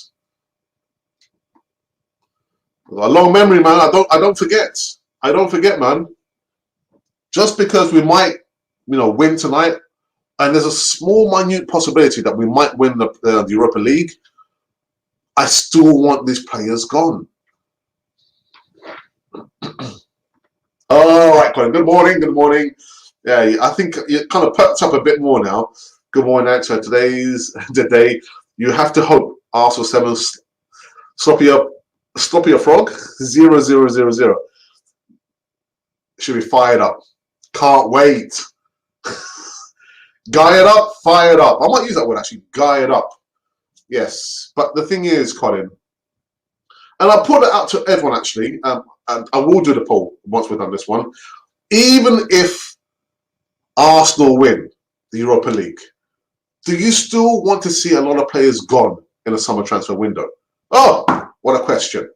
A long memory, man. I don't forget. I don't forget, man. Just because we might, win tonight, and there's a small, minute possibility that we might win the Europa League, I still want these players gone. All right, Colin. Good morning. Good morning. Yeah, I think you kind of perked up a bit more now. Good morning, Actor. Today's the day. You have to hope Arsenal 7 stop your frog 0-0-0-0. Should be fired up. Can't wait. Guy it up, fire it up. I might use that word actually. Guy it up. Yes, but the thing is, Colin, and I'll put it out to everyone actually, and I will do the poll once we've done this one. Even if Arsenal win the Europa League, do you still want to see a lot of players gone in the summer transfer window? Oh, what a question.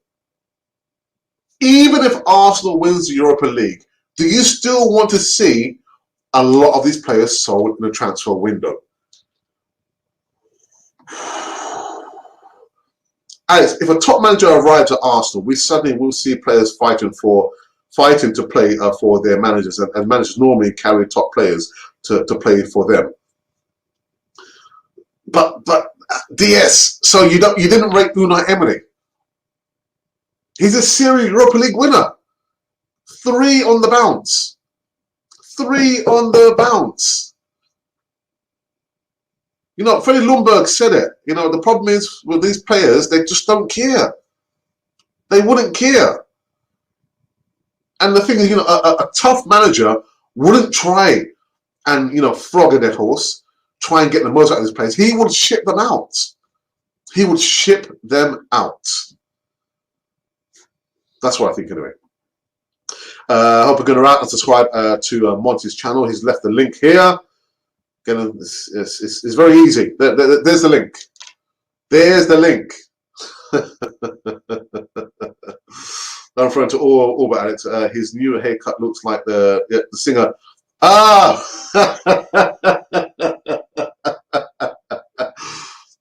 Even if Arsenal wins the Europa League, do you still want to see a lot of these players sold in the transfer window? Alex, if a top manager arrives at Arsenal, we suddenly will see players fighting to play for their managers, and managers normally carry top players to play for them. But DS, so you didn't rate Unai Emery. He's a serious Europa League winner. 3 on the bounce. 3 on the bounce. Freddie Ljungberg said it. The problem is with these players, they just don't care. They wouldn't care. And the thing is, a tough manager wouldn't try and, frog a dead horse, try and get the most out of his players. He would ship them out. He would ship them out. That's what I think anyway. I hope you're going to subscribe to Monty's channel. He's left the link here. Again, it's very easy. There's the link. There's the link. I'm referring to all but Alex. His new haircut looks like the singer. Ah!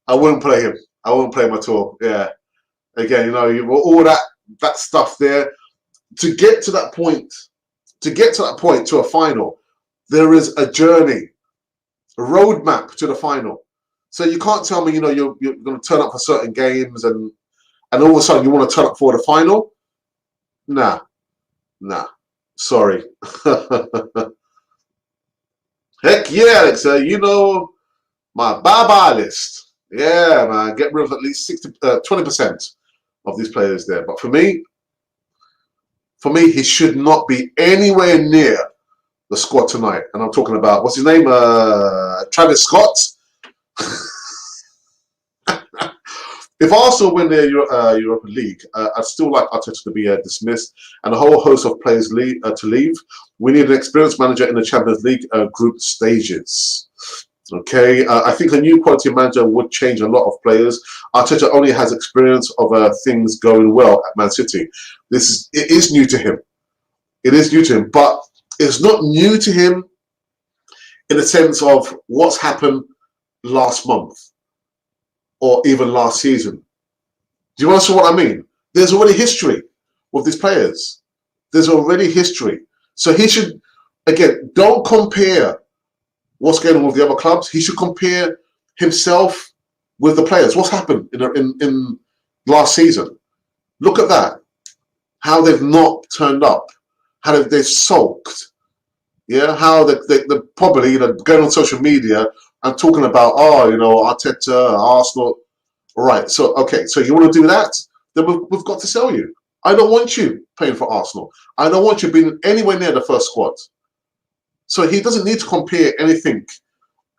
I wouldn't play him. I wouldn't play him at all. Yeah. Again, all that stuff there. To get to that point, to a final, there is a journey, a roadmap to the final. So you can't tell me, you're going to turn up for certain games and all of a sudden you want to turn up for the final. Nah. Sorry. Heck yeah, Alex. My bye-bye list. Yeah, man. Get rid of at least 20% of these players there. But for me, he should not be anywhere near the squad tonight. And I'm talking about, what's his name? Travis Scott. If Arsenal win the Europa League, I'd still like Arteta to be dismissed and a whole host of players to leave. We need an experienced manager in the Champions League group stages. Okay, I think a new quality manager would change a lot of players. Arteta only has experience of things going well at Man City. It is new to him. It is new to him, but it's not new to him in the sense of what's happened last month or even last season. Do you understand what I mean? There's already history with these players. There's already history. So he should, again, don't compare what's going on with the other clubs. He should compare himself with the players. What's happened in last season? Look at that. How they've not turned up. How they've sulked. Yeah, how they probably going on social media and talking about, Arteta, Arsenal. All right, so okay, so you want to do that? Then we've got to sell you. I don't want you playing for Arsenal. I don't want you being anywhere near the first squad. So he doesn't need to compare anything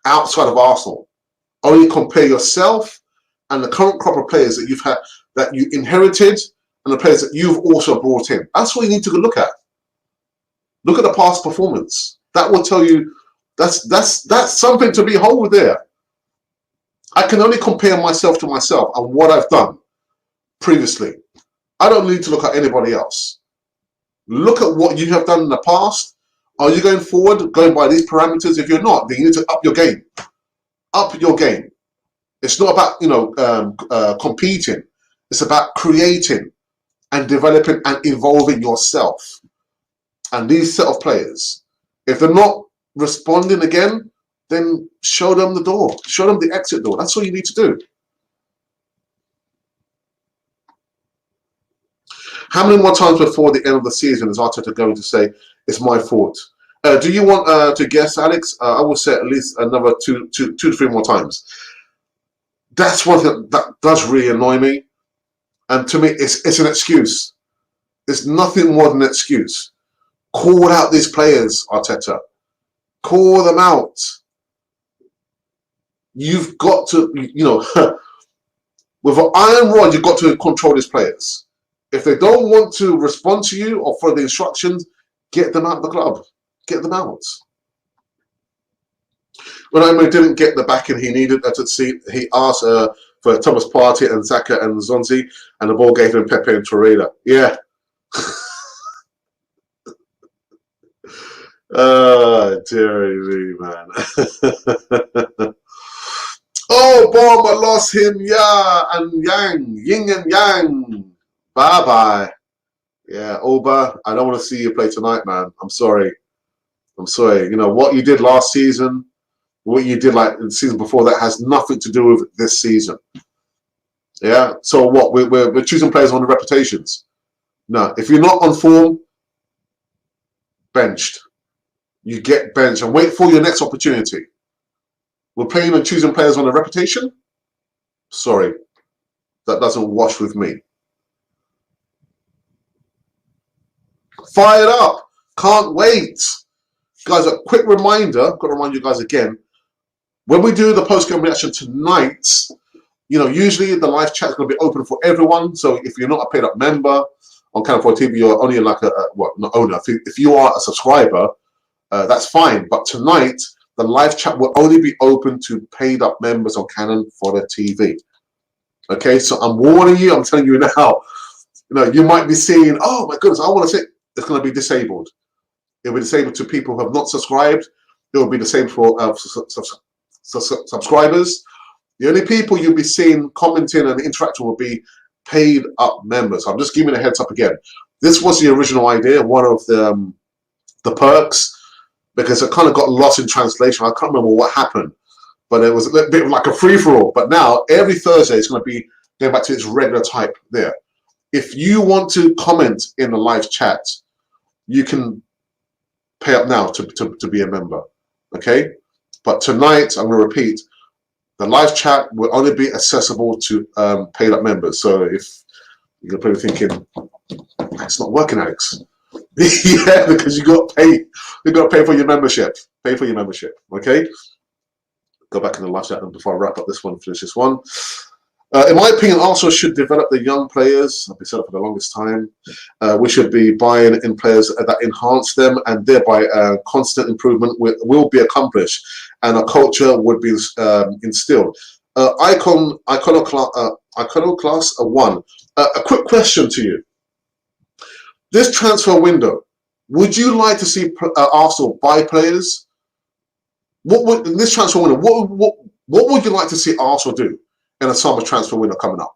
outside of Arsenal. Only compare yourself and the current crop of players that you've had, that you inherited, and the players that you've also brought in. That's what you need to look at. Look at the past performance. That will tell you that's something to behold there. I can only compare myself to myself and what I've done previously. I don't need to look at anybody else. Look at what you have done in the past. Are you going forward, going by these parameters? If you're not, then you need to up your game. Up your game. It's not about competing. It's about creating and developing and evolving yourself. And these set of players, if they're not responding again, then show them the door. Show them the exit door. That's all you need to do. How many more times before the end of the season is Arteta going to say, it's my fault? Do you want to guess, Alex? I will say at least another two to three more times. That's one thing that does really annoy me. And to me, it's an excuse. It's nothing more than an excuse. Call out these players, Arteta. Call them out. You've got to, with an iron rod, you've got to control these players. If they don't want to respond to you or follow the instructions, get them out of the club. Get them out. When Ronaldo didn't get the backing he needed to see, he asked for Thomas Partey and Xhaka and Zonzi, and the ball gave him Pepe and Torreira. Yeah. Oh, dearie me, man. Oh, bomb, I lost him, yeah, and yang, yin and yang. Bye-bye. Yeah, Oba, I don't want to see you play tonight, man. I'm sorry. I'm sorry. You know, what you did last season, what you did like the season before, that has nothing to do with this season. Yeah, so what? We're choosing players on the reputations. No, if you're not on form, benched. You get benched and wait for your next opportunity. We're playing and choosing players on a reputation? Sorry, that doesn't wash with me. Fired up. Can't wait. Guys, a quick reminder, got to remind you guys again, when we do the post-game reaction tonight, usually the live chat is going to be open for everyone. So if you're not a paid-up member on Canal 4 TV, you're only like not owner. If you are a subscriber, that's fine. But tonight, the live chat will only be open to paid-up members on Canon for the TV. Okay, so I'm warning you. I'm telling you now. You might be seeing, oh my goodness, I want to say it's going to be disabled. It will be disabled to people who have not subscribed. It will be disabled for subscribers. The only people you'll be seeing commenting and interacting will be paid-up members. I'm just giving a heads up again. This was the original idea, one of the perks, because it kind of got lost in translation. I can't remember what happened, but it was a little bit like a free-for-all. But now, every Thursday, it's going to be going back to its regular type there. If you want to comment in the live chat, you can pay up now to be a member, okay? But tonight, I'm going to repeat, the live chat will only be accessible to paid-up members. So if you're probably thinking, it's not working, Alex. Yeah, because you got to pay. You got to pay for your membership. Pay for your membership. Okay. Go back in the live chat before I wrap up this one. Finish this one. In my opinion, Arsenal should develop the young players. I've been said it for the longest time. We should be buying in players that enhance them, and thereby constant improvement will be accomplished, and a culture would be instilled. Iconoclast 1. A quick question to you. This transfer window, would you like to see Arsenal buy players? What would in this transfer window? What would you like to see Arsenal do in a summer transfer window coming up?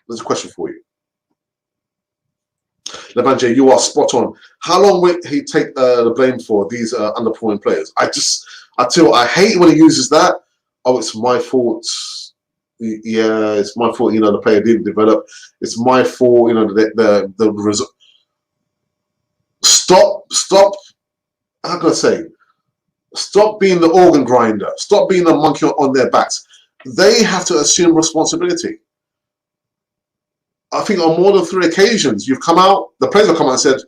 There's a question for you. Levanje, you are spot on. How long will he take the blame for these underperforming players? I tell you what, I hate when he uses that. Oh, it's my fault. Yeah, it's my fault. The player didn't develop. It's my fault. The result. Stop. How can I say? Stop being the organ grinder. Stop being the monkey on their backs. They have to assume responsibility. I think on more than 3 occasions, you've come out, the players have come out and said,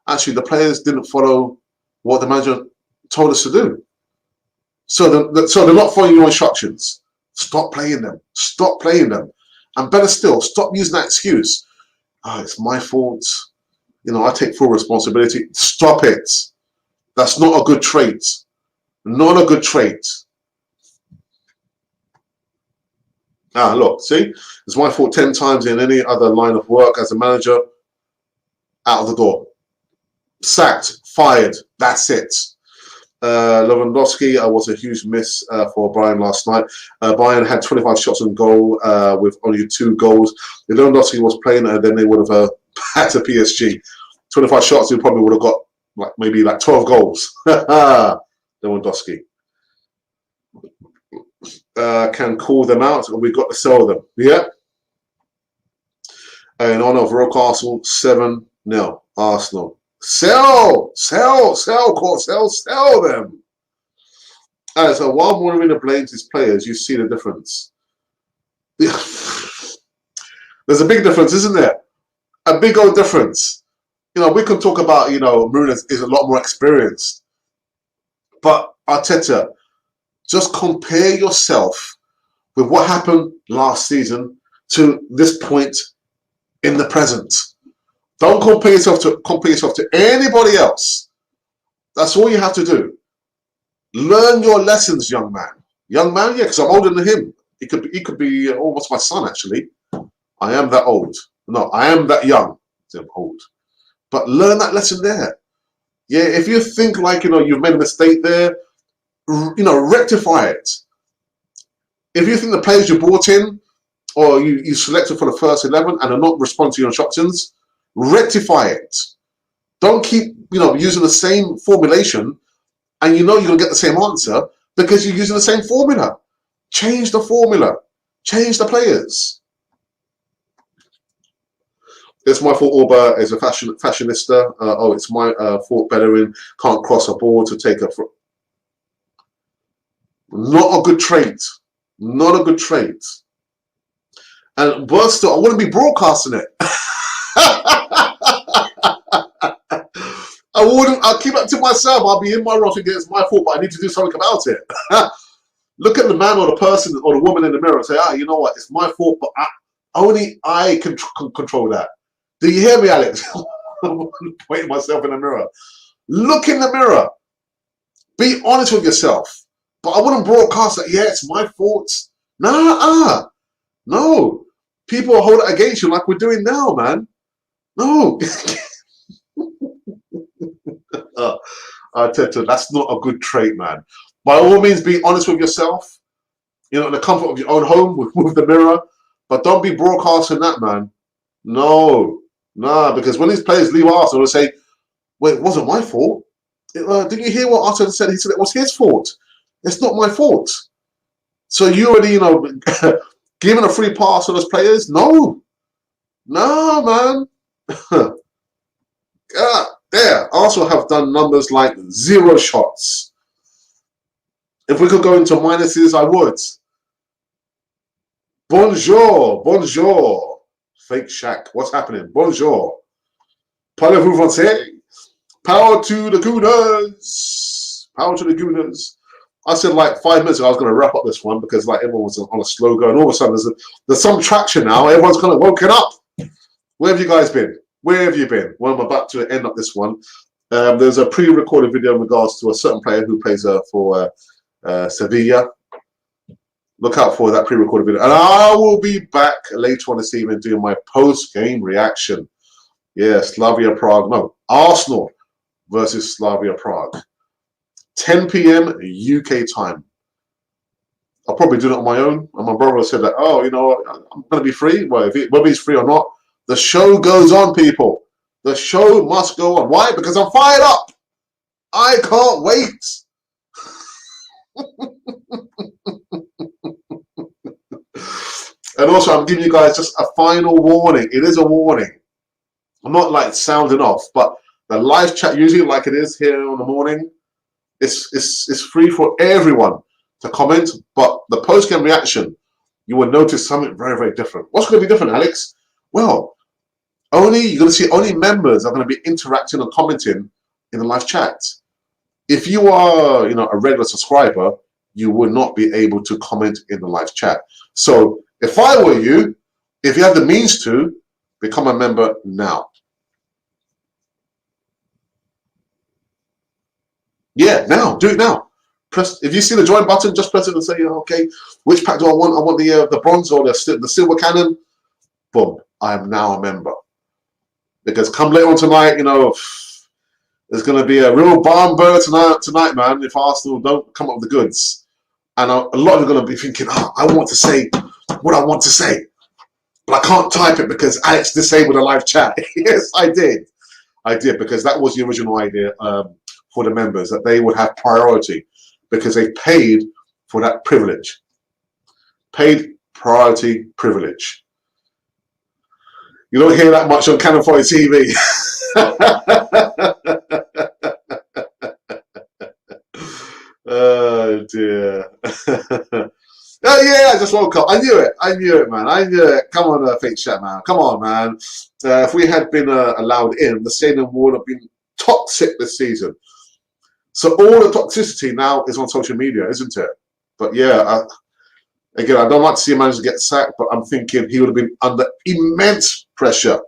actually, the players didn't follow what the manager told us to do. So they're not following your instructions. Stop playing them. Stop playing them. And better still, stop using that excuse. Oh, it's my fault. I take full responsibility. Stop it. That's not a good trait. Not a good trait. Look, see? It's my fault 10 times in any other line of work as a manager. Out of the door. Sacked. Fired. That's it. Lewandowski was a huge miss for Bayern last night. Bayern had 25 shots on goal with only 2 goals. If Lewandowski was playing, then they would have had to PSG. 25 shots, he probably would have got maybe 12 goals. Lewandowski. Can call them out, and we've got to sell them. Yeah. In honor of Rock Arsenal, 7-0. Arsenal. Sell them. So while Mourinho blames his players, you see the difference. There's a big difference, isn't there? A big old difference. We can talk about, Mourinho is a lot more experienced. But Arteta, just compare yourself with what happened last season to this point in the present. Don't compare yourself to anybody else. That's all you have to do. Learn your lessons, young man. Young man, yeah, because I'm older than him. He could be almost my son, actually. I am that old. No, I am that young. I'm old. But learn that lesson there. Yeah, if you think you've made a mistake there, rectify it. If you think the players you brought in or you selected for the first 11 and are not responding to your instructions, rectify it. Don't keep using the same formulation and you're going to get the same answer because you're using the same formula. Change the formula. Change the players. It's my fault Orba is a fashionista. It's my fault Bellerin can't cross a ball to take a... Not a good trait. Not a good trait. And worse still, I wouldn't be broadcasting it. I'll keep it to myself. I'll be in my rough against my fault, but I need to do something about it. Look at the man or the person or the woman in the mirror and say, you know what, it's my fault, but only I can control that. Do you hear me, Alex? I'm pointing myself in the mirror. Look in the mirror. Be honest with yourself. But I wouldn't broadcast that, yeah, it's my fault. No. People hold it against you like we're doing now, man. No. Teta, that's not a good trait, man. By all means, be honest with yourself. In the comfort of your own home with the mirror. But don't be broadcasting that, man. No. Because when these players leave Arsenal, they'll say, wait, it wasn't my fault. Did you hear what Arsenal said? He said it was his fault. It's not my fault. So you already, giving a free pass to those players? No, man. There. Arsenal have done numbers like 0 shots. If we could go into minuses, I would. Bonjour. Fake Shack. What's happening? Bonjour. Parlez-vous français? Power to the Gooners. Power to the Gooners. I said 5 minutes ago I was going to wrap up this one because everyone was on a slow go and all of a sudden there's some traction now. Everyone's kind of woken up. Where have you guys been? Where have you been? Well, I'm about to end up this one. There's a pre-recorded video in regards to a certain player who plays for Sevilla. Look out for that pre-recorded video. And I will be back later on this evening doing my post-game reaction. Yeah, Slavia Prague. No, Arsenal versus Slavia Prague. 10 p.m. UK time. I'll probably do it on my own. And my brother said that, I'm going to be free. Well, whether he's free or not, the show goes on, people. The show must go on. Why? Because I'm fired up. I can't wait. And also, I'm giving you guys just a final warning. It is a warning. I'm not sounding off, but the live chat, usually like it is here in the morning, it's free for everyone to comment. But the post-game reaction, you will notice something very, very different. What's going to be different, Alex? Well, You're going to see only members are going to be interacting and commenting in the live chat. If you are, a regular subscriber, you will not be able to comment in the live chat. So if I were you, if you have the means to, become a member now. Yeah, now. Do it now. Press. If you see the join button, just press it and say, okay, which pack do I want? I want the bronze or the silver cannon. Boom. I am now a member. Because come later on tonight, there's going to be a real barn burner tonight, man, if Arsenal don't come up with the goods. And a lot of them are going to be thinking, I want to say what I want to say. But I can't type it because Alex disabled a live chat. Yes, I did. I did, because that was the original idea for the members, that they would have priority because they paid for that privilege. Paid priority privilege. You don't hear that much on Canon 40 TV. Oh dear. Oh yeah, I just woke up. I knew it, man. I knew it. Come on, fake chat, man. Come on, man. If we had been allowed in, the stadium would have been toxic this season. So all the toxicity now is on social media, isn't it? But yeah, again, I don't like to see a manager get sacked, but I'm thinking he would have been under immense pressure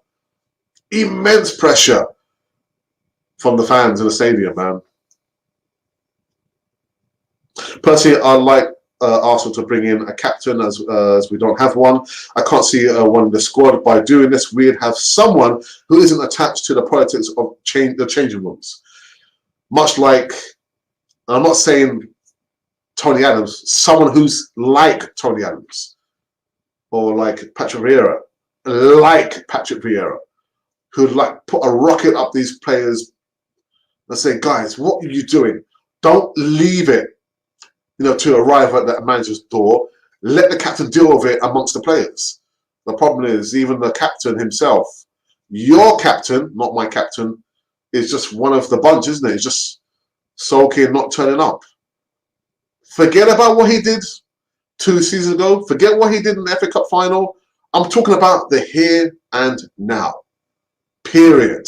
from the fans in the stadium, man. Personally, I'd like Arsenal to bring in a captain, as we don't have one. I can't see one in the squad. By doing this, we'd have someone who isn't attached to the politics of the changing rooms. Much like, I'm not saying Tony Adams, someone who's like Tony Adams or like Patrick Vieira, who'd like put a rocket up these players and say, guys, what are you doing? Don't leave it, to arrive at that manager's door. Let the captain deal with it amongst the players. The problem is, even the captain himself, your captain, not my captain, is just one of the bunch, isn't it? It's just sulking, not turning up. Forget about what he did 2 seasons ago. Forget what he did in the FA Cup final. I'm talking about the here and now. Period.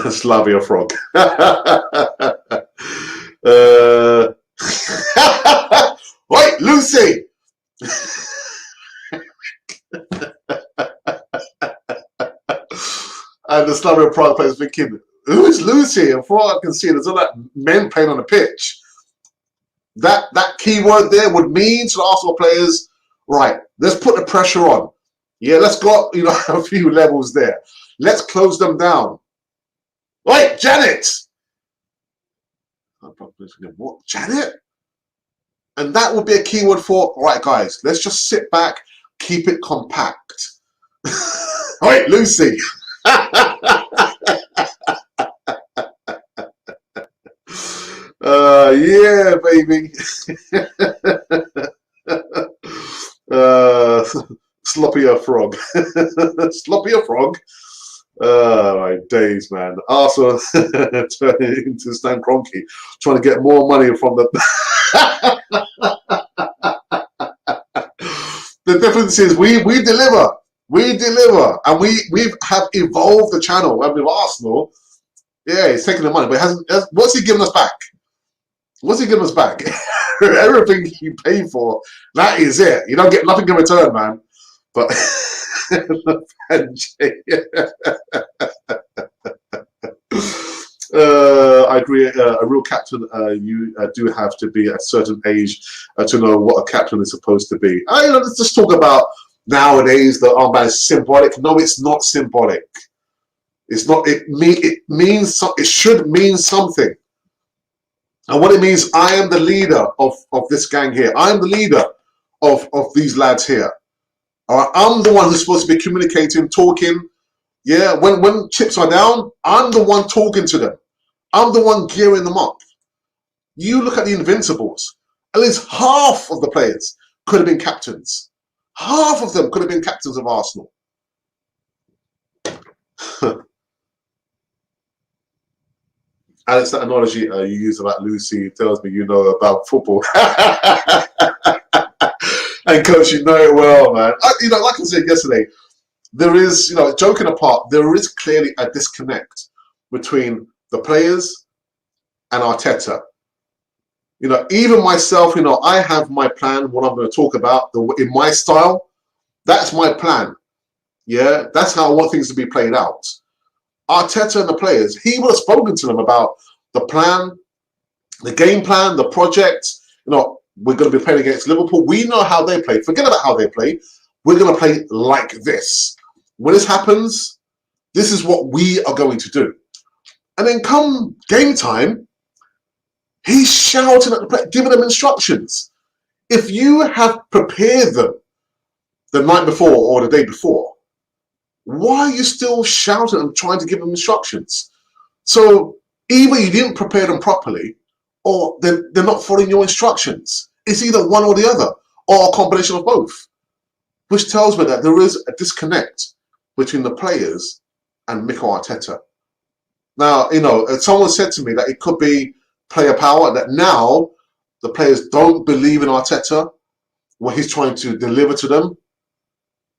Slavia frog. Wait, Lucy! And the Slavia frog players thinking, who is Lucy? And for all I can see, there's all that men playing on the pitch. That key word there would mean to the Arsenal players, right, let's put the pressure on. Yeah, let's go, a few levels there. Let's close them down. Wait, Janet! I'm probably thinking, what, Janet? And that would be a keyword for, right, guys, let's just sit back, keep it compact. Wait, Lucy! Yeah, baby. Sloppier frog. Sloppier frog. Oh my days, man. Arsenal turning into Stan Kroenke, trying to get more money from the the difference is we deliver. We deliver. And we have evolved the channel. And with Arsenal, yeah, he's taking the money, but what's he giving us back? What's he giving us back? Everything you pay for, that is it. You don't get nothing in return, man. But I agree. A real captain, you do have to be at a certain age to know what a captain is supposed to be. Let's just talk about nowadays the armband is symbolic. No, it's not symbolic. It's not. It means. It should mean something. And what it means, I am the leader of this gang here. I am the leader of these lads here. All right, I'm the one who's supposed to be communicating, talking. Yeah, when chips are down, I'm the one talking to them. I'm the one gearing them up. You look at the Invincibles. At least half of the players could have been captains. Half of them could have been captains of Arsenal. Alex, that analogy you use about Lucy tells me you know about football. And coach, you know it well, man. Like I said yesterday, there is, joking apart, there is clearly a disconnect between the players and Arteta. Even myself, I have my plan, what I'm going to talk about in my style. That's my plan. Yeah, that's how I want things to be played out. Arteta and the players, he would have spoken to them about the plan, the game plan, the project. We're going to be playing against Liverpool. We know how they play. Forget about how they play. We're going to play like this. When this happens, this is what we are going to do. And then come game time, he's shouting at the play, giving them instructions. If you have prepared them the night before or the day before, why are you still shouting and trying to give them instructions? So either you didn't prepare them properly, or they're not following your instructions. It's either one or the other, or a combination of both, which tells me that there is a disconnect between the players and Mikel Arteta. Now, someone said to me that it could be player power, that now the players don't believe in Arteta, what he's trying to deliver to them.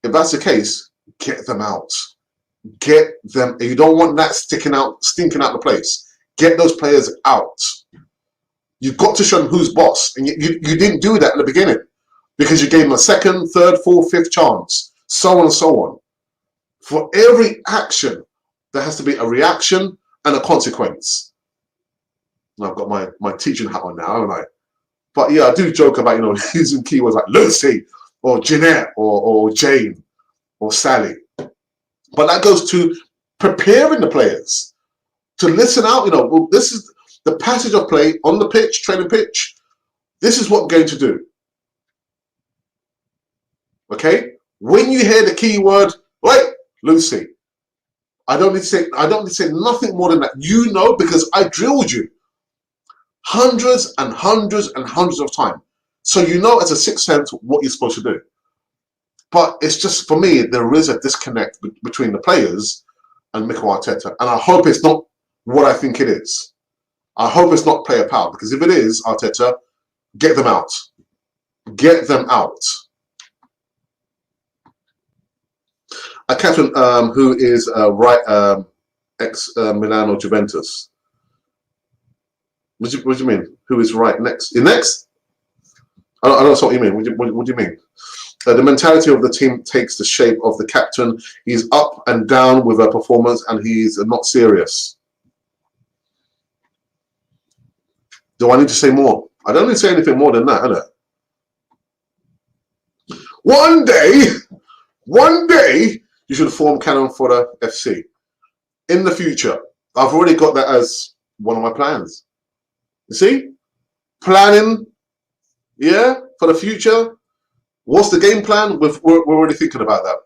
If that's the case, get them out. Get them. You don't want that stinking out the place. Get those players out. You've got to show them who's boss. And you didn't do that at the beginning because you gave them a second, third, fourth, fifth chance, so on and so on. For every action, there has to be a reaction and a consequence. And I've got my teaching hat on now, haven't I? But yeah, I do joke about, using keywords like Lucy or Jeanette or Jane or Sally. But that goes to preparing the players to listen out. This is the passage of play on the pitch, training pitch. This is what I'm going to do. Okay? When you hear the keyword, wait, Lucy, I don't need to say nothing more than that. Because I drilled you hundreds and hundreds and hundreds of times. So as a sixth sense what you're supposed to do. But it's just, for me, there is a disconnect between the players and Mikel Arteta. And I hope it's not what I think it is. I hope it's not player power. Because if it is, Arteta, get them out. Get them out. A captain who is ex-Milan or Juventus. What do you mean? Who is right next? Next? I don't know what you mean. What do you mean? The mentality of the team takes the shape of the captain. He's up and down with a performance, and he's not serious. Do I need to say more? I don't need to say anything more than that, innit? One day, you should form Cannon Fodder FC. In the future, I've already got that as one of my plans. You see? Planning, yeah, for the future. What's the game plan? We're already thinking about that.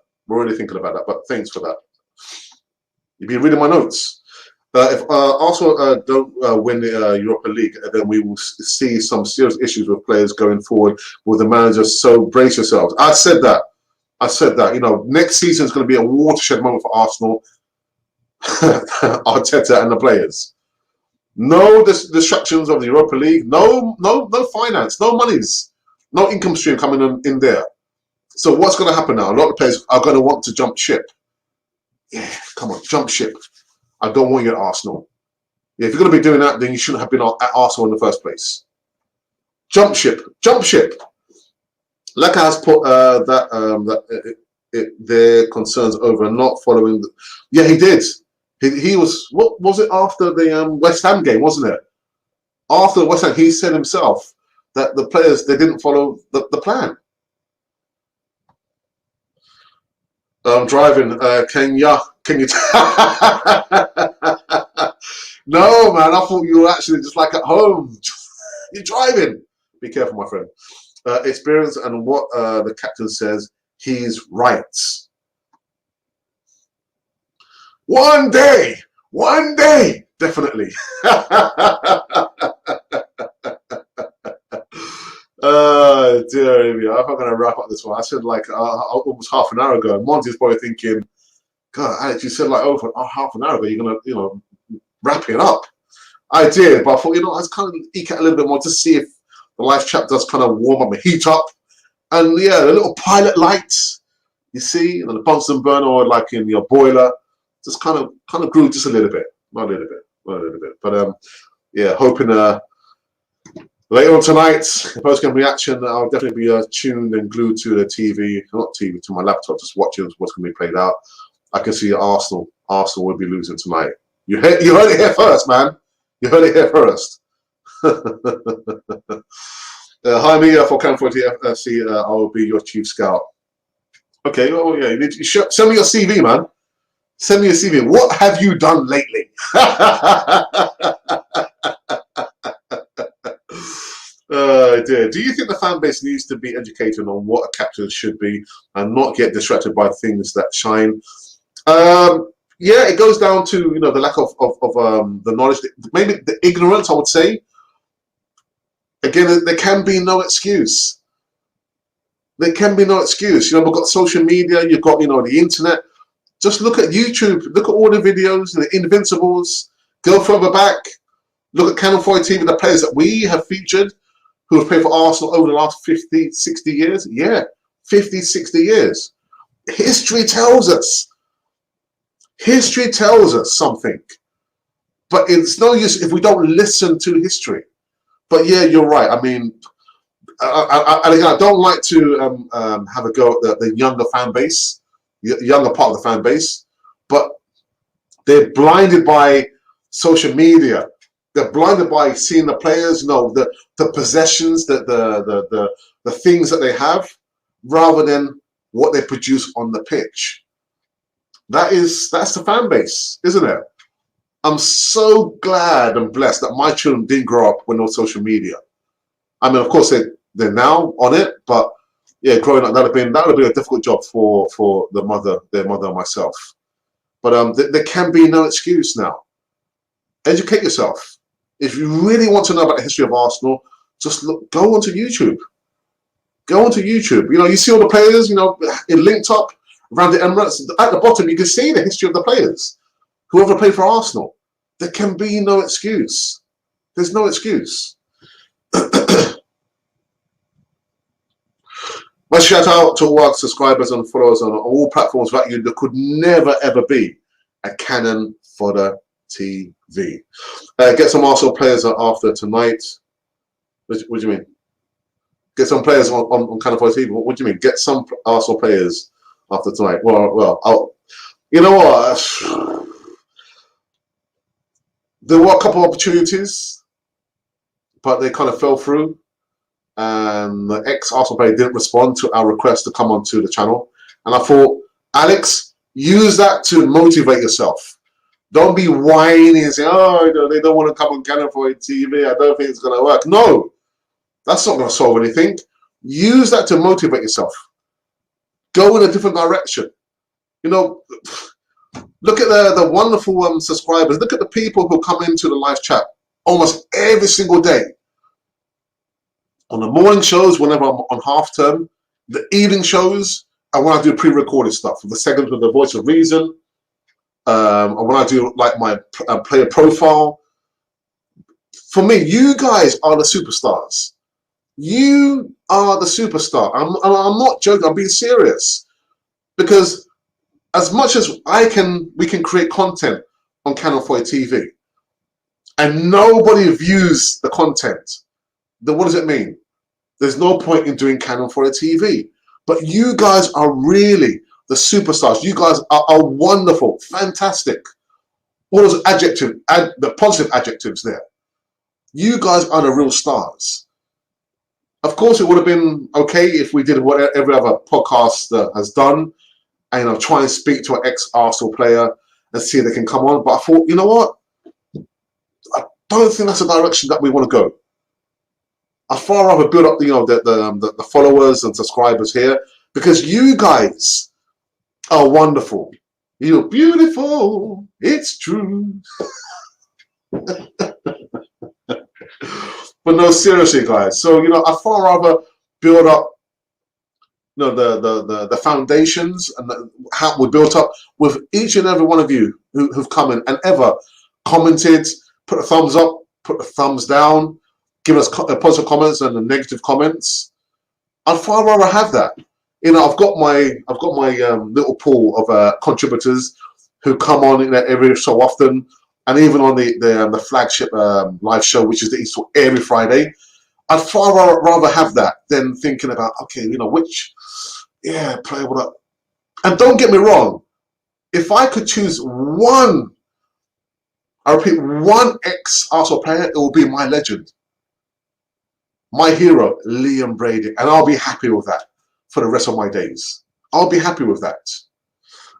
But thanks for that. You've been reading my notes. If Arsenal don't win the Europa League, then we will see some serious issues with players going forward with the manager. So brace yourselves. I said that. Next season is going to be a watershed moment for Arsenal, Arteta and the players. No distractions of the Europa League. No finance. No monies. No income stream coming in there. So what's going to happen now? A lot of players are going to want to jump ship. Yeah, come on, jump ship. I don't want you at Arsenal. Yeah, if you're going to be doing that, then you shouldn't have been at Arsenal in the first place. Jump ship. Jump ship. Leka has put their concerns over not following. Yeah, he did. He was. What was it after the West Ham game? Wasn't it? After the West Ham, he said himself that the players, they didn't follow the plan. I'm driving. Can you? No, man. I thought you were actually just like at home. You're driving. Be careful, my friend. Experience and what the captain says, he's right. One day, definitely. Dear me, I'm not going to wrap up this one. I said like almost half an hour ago. Monty's probably thinking, God, Alex, you said like over half an hour ago, you're going to, wrap it up. I did, but I thought, I was kind of eke out a little bit more to see if the live chat does kind of warm up and heat up. And yeah, the little pilot lights, you see, and the Bunsen burner or like in your boiler, just kind of grew just a little bit, not a little bit, not a little bit. But yeah, hoping later on tonight, post-game reaction, I'll definitely be tuned and glued to the TV, not TV, to my laptop, just watching what's going to be played out. I can see Arsenal will be losing tonight. You heard it here first, man. You heard it here first. Hi, me for Canford FC. I will be your chief scout. Okay, oh yeah, send me your CV, man. Send me your CV. What have you done lately? Dear. Do you think the fan base needs to be educated on what a captain should be and not get distracted by things that shine? Yeah, it goes down to the lack of the knowledge, maybe the ignorance, I would say. Again, there can be no excuse. There can be no excuse. We've got social media, you've got the internet. Just look at YouTube, look at all the videos, the Invincibles, go further back, look at Canal 4 TV, the players that we have featured who have played for Arsenal over the last 50, 60 years. Yeah, 50, 60 years. History tells us. History tells us something. But it's no use if we don't listen to history. But yeah, you're right. I mean, I don't like to have a go at the younger fan base, younger part of the fan base, but they're blinded by social media. They're blinded by seeing the players, the possessions, the things that they have, rather than what they produce on the pitch. That's the fan base, isn't it? I'm so glad and blessed that my children didn't grow up with no social media. I mean, of course they're now on it, but yeah, growing up that would have been a difficult job for their mother and myself. But there can be no excuse now. Educate yourself. If you really want to know about the history of Arsenal, just go onto YouTube. Go onto YouTube. You see all the players, it linked up around the Emirates. At the bottom, you can see the history of the players. Whoever played for Arsenal. There can be no excuse. There's no excuse. My shout out to all our subscribers and followers on all platforms that there could never ever be a Cannon Fodder TV. Get some Arsenal players after tonight. What do you mean? Get some players on Cannon Fodder TV. What do you mean? Get some Arsenal players after tonight. Well, you know what? There were a couple of opportunities, but they kind of fell through. And the ex-Arsenal player didn't respond to our request to come onto the channel. And I thought, Alex, use that to motivate yourself. Don't be whining and saying, oh, they don't want to come on Cannon for TV. I don't think it's going to work. No, that's not going to solve anything. Use that to motivate yourself. Go in a different direction. Look at the wonderful subscribers. Look at the people who come into the live chat almost every single day. On the morning shows, whenever I'm on half term, the evening shows, and when I do pre-recorded stuff, the segments with the Voice of Reason, and when I do like my player profile. For me, you guys are the superstars. You are the superstar. I'm not joking. I'm being serious, because as much as we can create content on Canal 4 TV, and nobody views the content, then what does it mean? There's no point in doing Cannon for a TV. But you guys are really the superstars. You guys are wonderful, fantastic. All those adjectives, the positive adjectives there. You guys are the real stars. Of course, it would have been okay if we did what every other podcast has done, and try and speak to an ex-Arsenal player and see if they can come on. But I thought, you know what? I don't think that's the direction that we want to go. I'd far rather build up, the followers and subscribers here, because you guys are wonderful. You're beautiful. It's true. But no, seriously, guys. So I'd far rather build up, the foundations and how we built up with each and every one of you who've come in and ever commented, put a thumbs up, put a thumbs down. Give us positive comments and negative comments. I'd far rather have that. You know, I've got my little pool of contributors who come on every so often, and even on the flagship live show, which is the East every Friday. I'd far rather have that than thinking about, okay, you know, which player would I. And don't get me wrong, if I could choose one, I repeat, one ex-Arsenal player, it will be my legend, my hero, Liam Brady, and I'll be happy with that for the rest of my days. I'll be happy with that.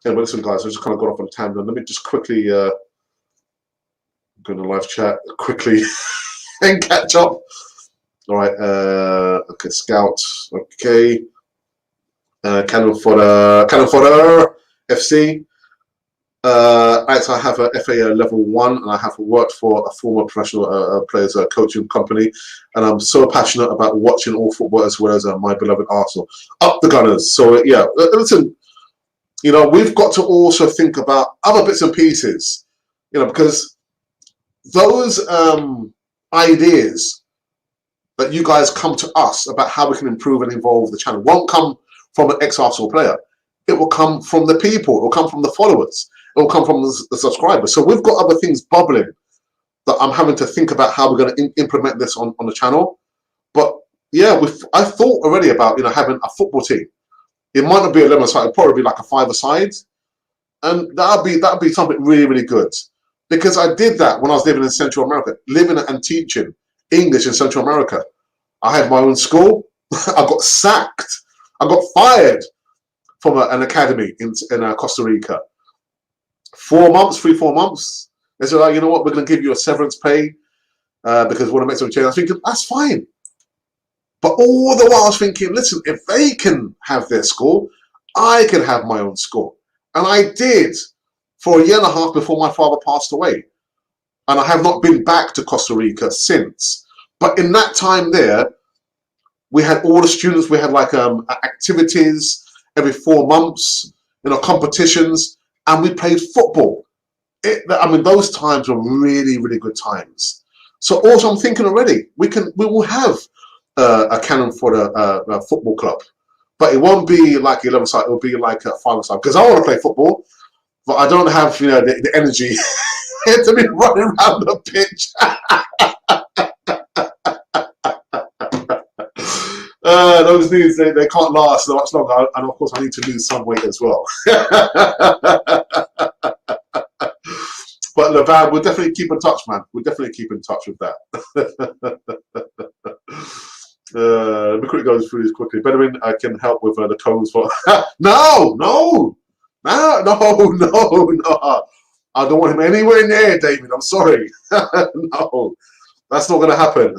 Anyway, listen, guys, I just kind of got off on a tangent. Let me just quickly go in the live chat quickly and catch up. All right, okay, Scout, okay. Cannon Fodder FC. I have a FA level 1, and I have worked for a former professional players coaching company, and I'm so passionate about watching all football as well as my beloved Arsenal. Up the Gunners. So yeah, listen, you know, we've got to also think about other bits and pieces, you know, because those ideas that you guys come to us about how we can improve and evolve the channel won't come from an ex-Arsenal player. It will come from the people. It will come from the followers. It will come from the subscribers. So we've got other things bubbling that I'm having to think about how we're going to implement this on the channel. But yeah, I thought already about, you know, having a football team. It might not be 11 side, it'll probably be like a 5-a-side, and that'd be something really, really good. Because I did that when I was living in Central America, living and teaching English in Central America. I had my own school. I got sacked. I got fired from an academy in Costa Rica. 4 months, 3-4 months. They said, oh, you know what, we're going to give you a severance pay because we want to make some change. I was thinking, that's fine. But all the while I was thinking, listen, if they can have their school, I can have my own school. And I did for 1.5 years before my father passed away. And I have not been back to Costa Rica since. But in that time there, we had all the students, we had like activities every 4 months, you know, competitions, and we played football. I mean, those times were really, really good times. So also I'm thinking already, we will have a Cannon for the football club, but it won't be like 11 side, it will be like a 5-a-side, because I want to play football, but I don't have, you know, the energy to be running around the pitch. Those knees, they can't last so much longer, and of course I need to lose some weight as well. But Levan, we'll definitely keep in touch, man. We'll definitely keep in touch with that. Let me quickly go through this quickly. Benjamin, I can help with the codes for. No. I don't want him anywhere near David. I'm sorry. No, that's not going to happen.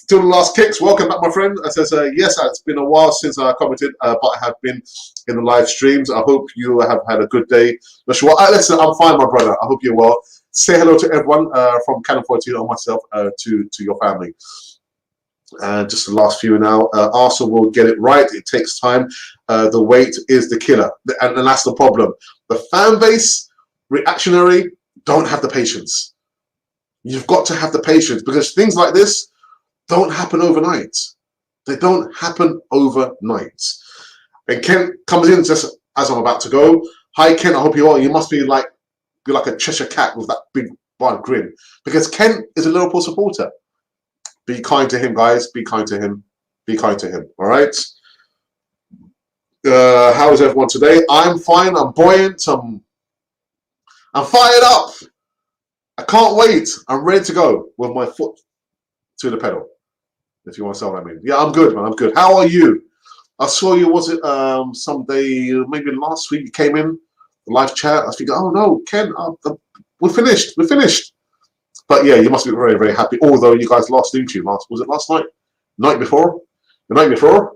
Till the last kicks, welcome back, my friend. I says, yes, it's been a while since I commented, but I have been in the live streams. I hope you have had a good day. Listen, I'm fine, my brother. I hope you're well. Say hello to everyone from Cannon 14 and myself to your family. Just the last few now. Arsenal will get it right. It takes time. The wait is the killer, and that's the problem. The fan base, reactionary, don't have the patience. You've got to have the patience, because things like this don't happen overnight. They don't happen overnight. And Kent comes in just as I'm about to go. Hi, Kent. I hope you're well. You must be like, you're like a Cheshire cat with that big wide grin, because Kent is a Liverpool supporter. Be kind to him, guys. Be kind to him. Be kind to him. All right. How is everyone today? I'm fine. I'm buoyant. I'm fired up. I can't wait. I'm ready to go with my foot to the pedal, if you want to say what I mean. Yeah, I'm good, man. I'm good. How are you? I saw you, was it someday, maybe last week, you came in, the live chat. I was thinking, oh no, Ken, we're finished. We're finished. But yeah, you must be very, very happy. Although you guys lost, didn't you? Was it last night? Night before? The night before?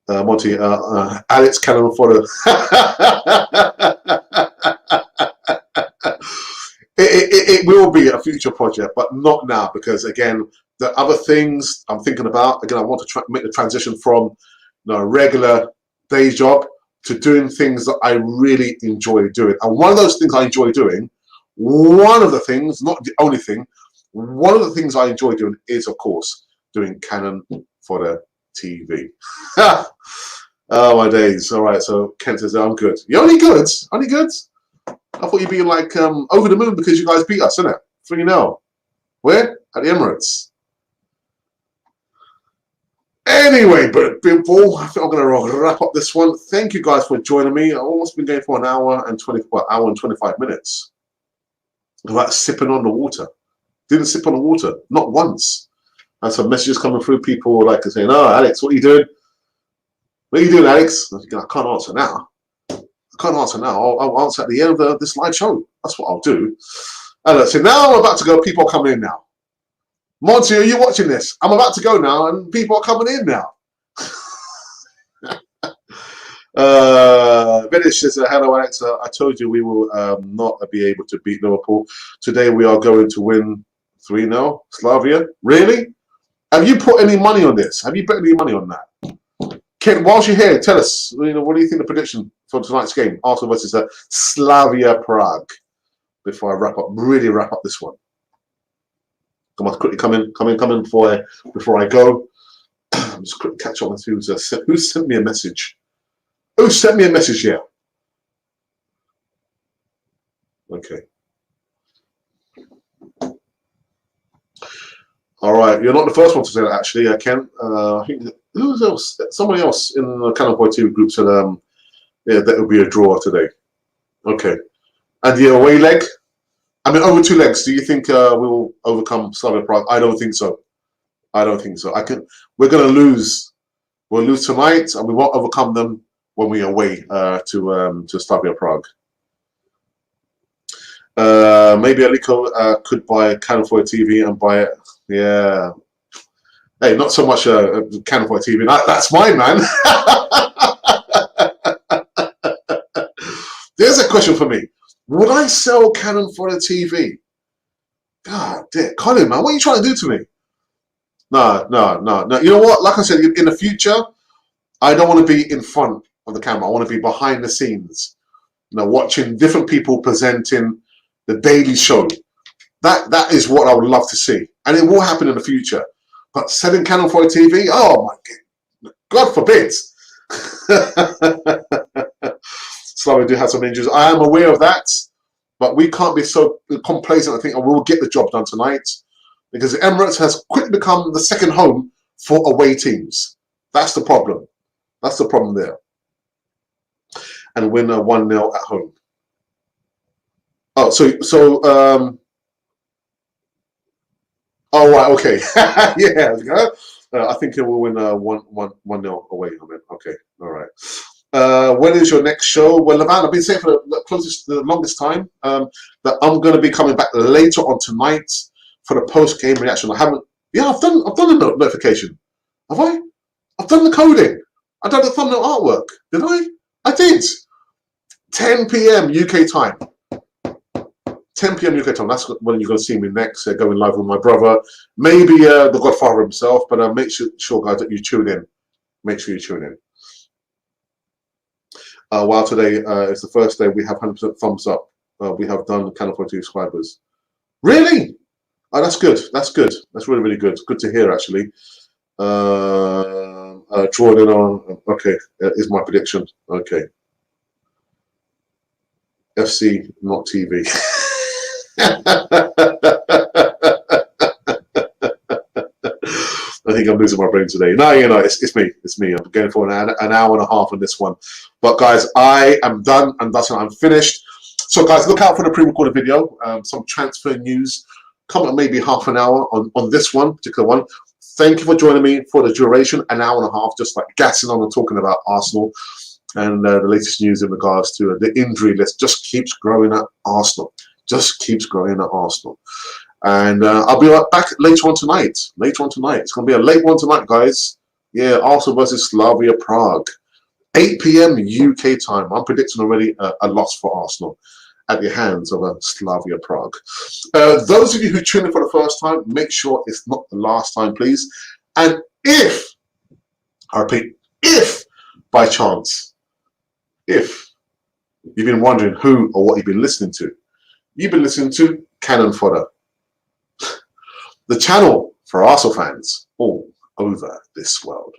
Monty, Alex Cannon for the... It will be a future project, but not now, because again, the other things I'm thinking about, again, I want to make the transition from, you know, a regular day job to doing things that I really enjoy doing. And one of those things I enjoy doing, one of the things, not the only thing, one of the things I enjoy doing is, of course, doing Canon for the TV. Oh, my days. All right, so Kent says, I'm good. You're only good? Only good? I thought you'd be like over the moon because you guys beat us, innit? 3-0. Where? At the Emirates. Anyway, but people, I think I'm going to wrap up this one. Thank you guys for joining me. I've almost been going for an hour and 25 minutes without sipping on the water. Didn't sip on the water, not once. And some messages coming through, people like saying, "Oh, Alex, what are you doing? What are you doing, Alex?" I can't answer now. I can't answer now. I'll answer at the end of this live show. That's what I'll do. And let's see. Now I'm about to go. People are coming in now. Monty, are you watching this? I'm about to go now, and people are coming in now. Venice says, hello, Alex. I told you we will not be able to beat Liverpool. Today we are going to win 3-0. Slavia? Really? Have you put any money on this? Have you put any money on that? Ken, whilst you're here, tell us, what do you think the prediction for tonight's game? Arsenal versus Slavia Prague. Before I really wrap up this one. Come on, quickly come in before I go. Just quickly catch up with who sent me a message. Who sent me a message here? Okay. All right, you're not the first one to say that, actually, Ken. I think who else? Somebody else in the Canon Boy 2 group said, yeah, that would be a draw today. Okay. And the away leg? I mean, over 2 legs. Do you think we will overcome Slavia Prague? I don't think so. I don't think so. We're going to lose. We'll lose tonight, and we won't overcome them when we are away to Slavia Prague. Maybe Aliko could buy a Canon for a TV and buy it. Yeah. Hey, not so much a Canon for a TV. That's mine, man. There's a question for me. Would I sell Canon for a TV? God damn. Colin, man, what are you trying to do to me? No. You know what? Like I said, in the future, I don't want to be in front of the camera. I want to be behind the scenes. Watching different people presenting the daily show. That is what I would love to see. And it will happen in the future. But selling Canon for a TV? Oh my God forbid. Slavia do have some injuries. I am aware of that. But we can't be so complacent. I think I will get the job done tonight. Because the Emirates has quickly become the second home for away teams. That's the problem. That's the problem there. And win 1-0 at home. Oh, oh, right, okay. Yeah, I think it will win 1-0 away. Okay, all right. When is your next show? Well, Levan, I've been saying for the longest time that I'm going to be coming back later on tonight for the post-game reaction. I haven't. Yeah, I've done the notification. Have I? I've done the coding. I've done the thumbnail artwork. Did I? I did. 10 p.m. UK time. 10 p.m. UK time. That's when you're going to see me next. Going live with my brother. Maybe the Godfather himself. But make sure, guys, that you tune in. Make sure you tune in. While today is the first day, we have 100% thumbs up. We have done Canon 42 subscribers. Really? Oh, that's good. That's good. That's really, really good. Good to hear, actually. Drawn in on. Okay, is my prediction. Okay. FC, not TV. I think I'm losing my brain today. No, it's me. It's me. I'm going for an hour and a half on this one. But guys, I am done. I'm finished. So guys, look out for the pre-recorded video. Some transfer news. Come at maybe half an hour on this particular one. Thank you for joining me for the duration, an hour and a half, just like gassing on and talking about Arsenal. And the latest news in regards to the injury list just keeps growing at Arsenal. Just keeps growing at Arsenal. And I'll be right back later on tonight. Later on tonight. It's going to be a late one tonight, guys. Yeah, Arsenal versus Slavia Prague. 8 p.m. UK time. I'm predicting already a loss for Arsenal at the hands of Slavia Prague. Those of you who tune in for the first time, make sure it's not the last time, please. And if, I repeat, if by chance, if you've been wondering who or what you've been listening to, you've been listening to Cannon Fodder. the channel for Arsenal fans all over this world.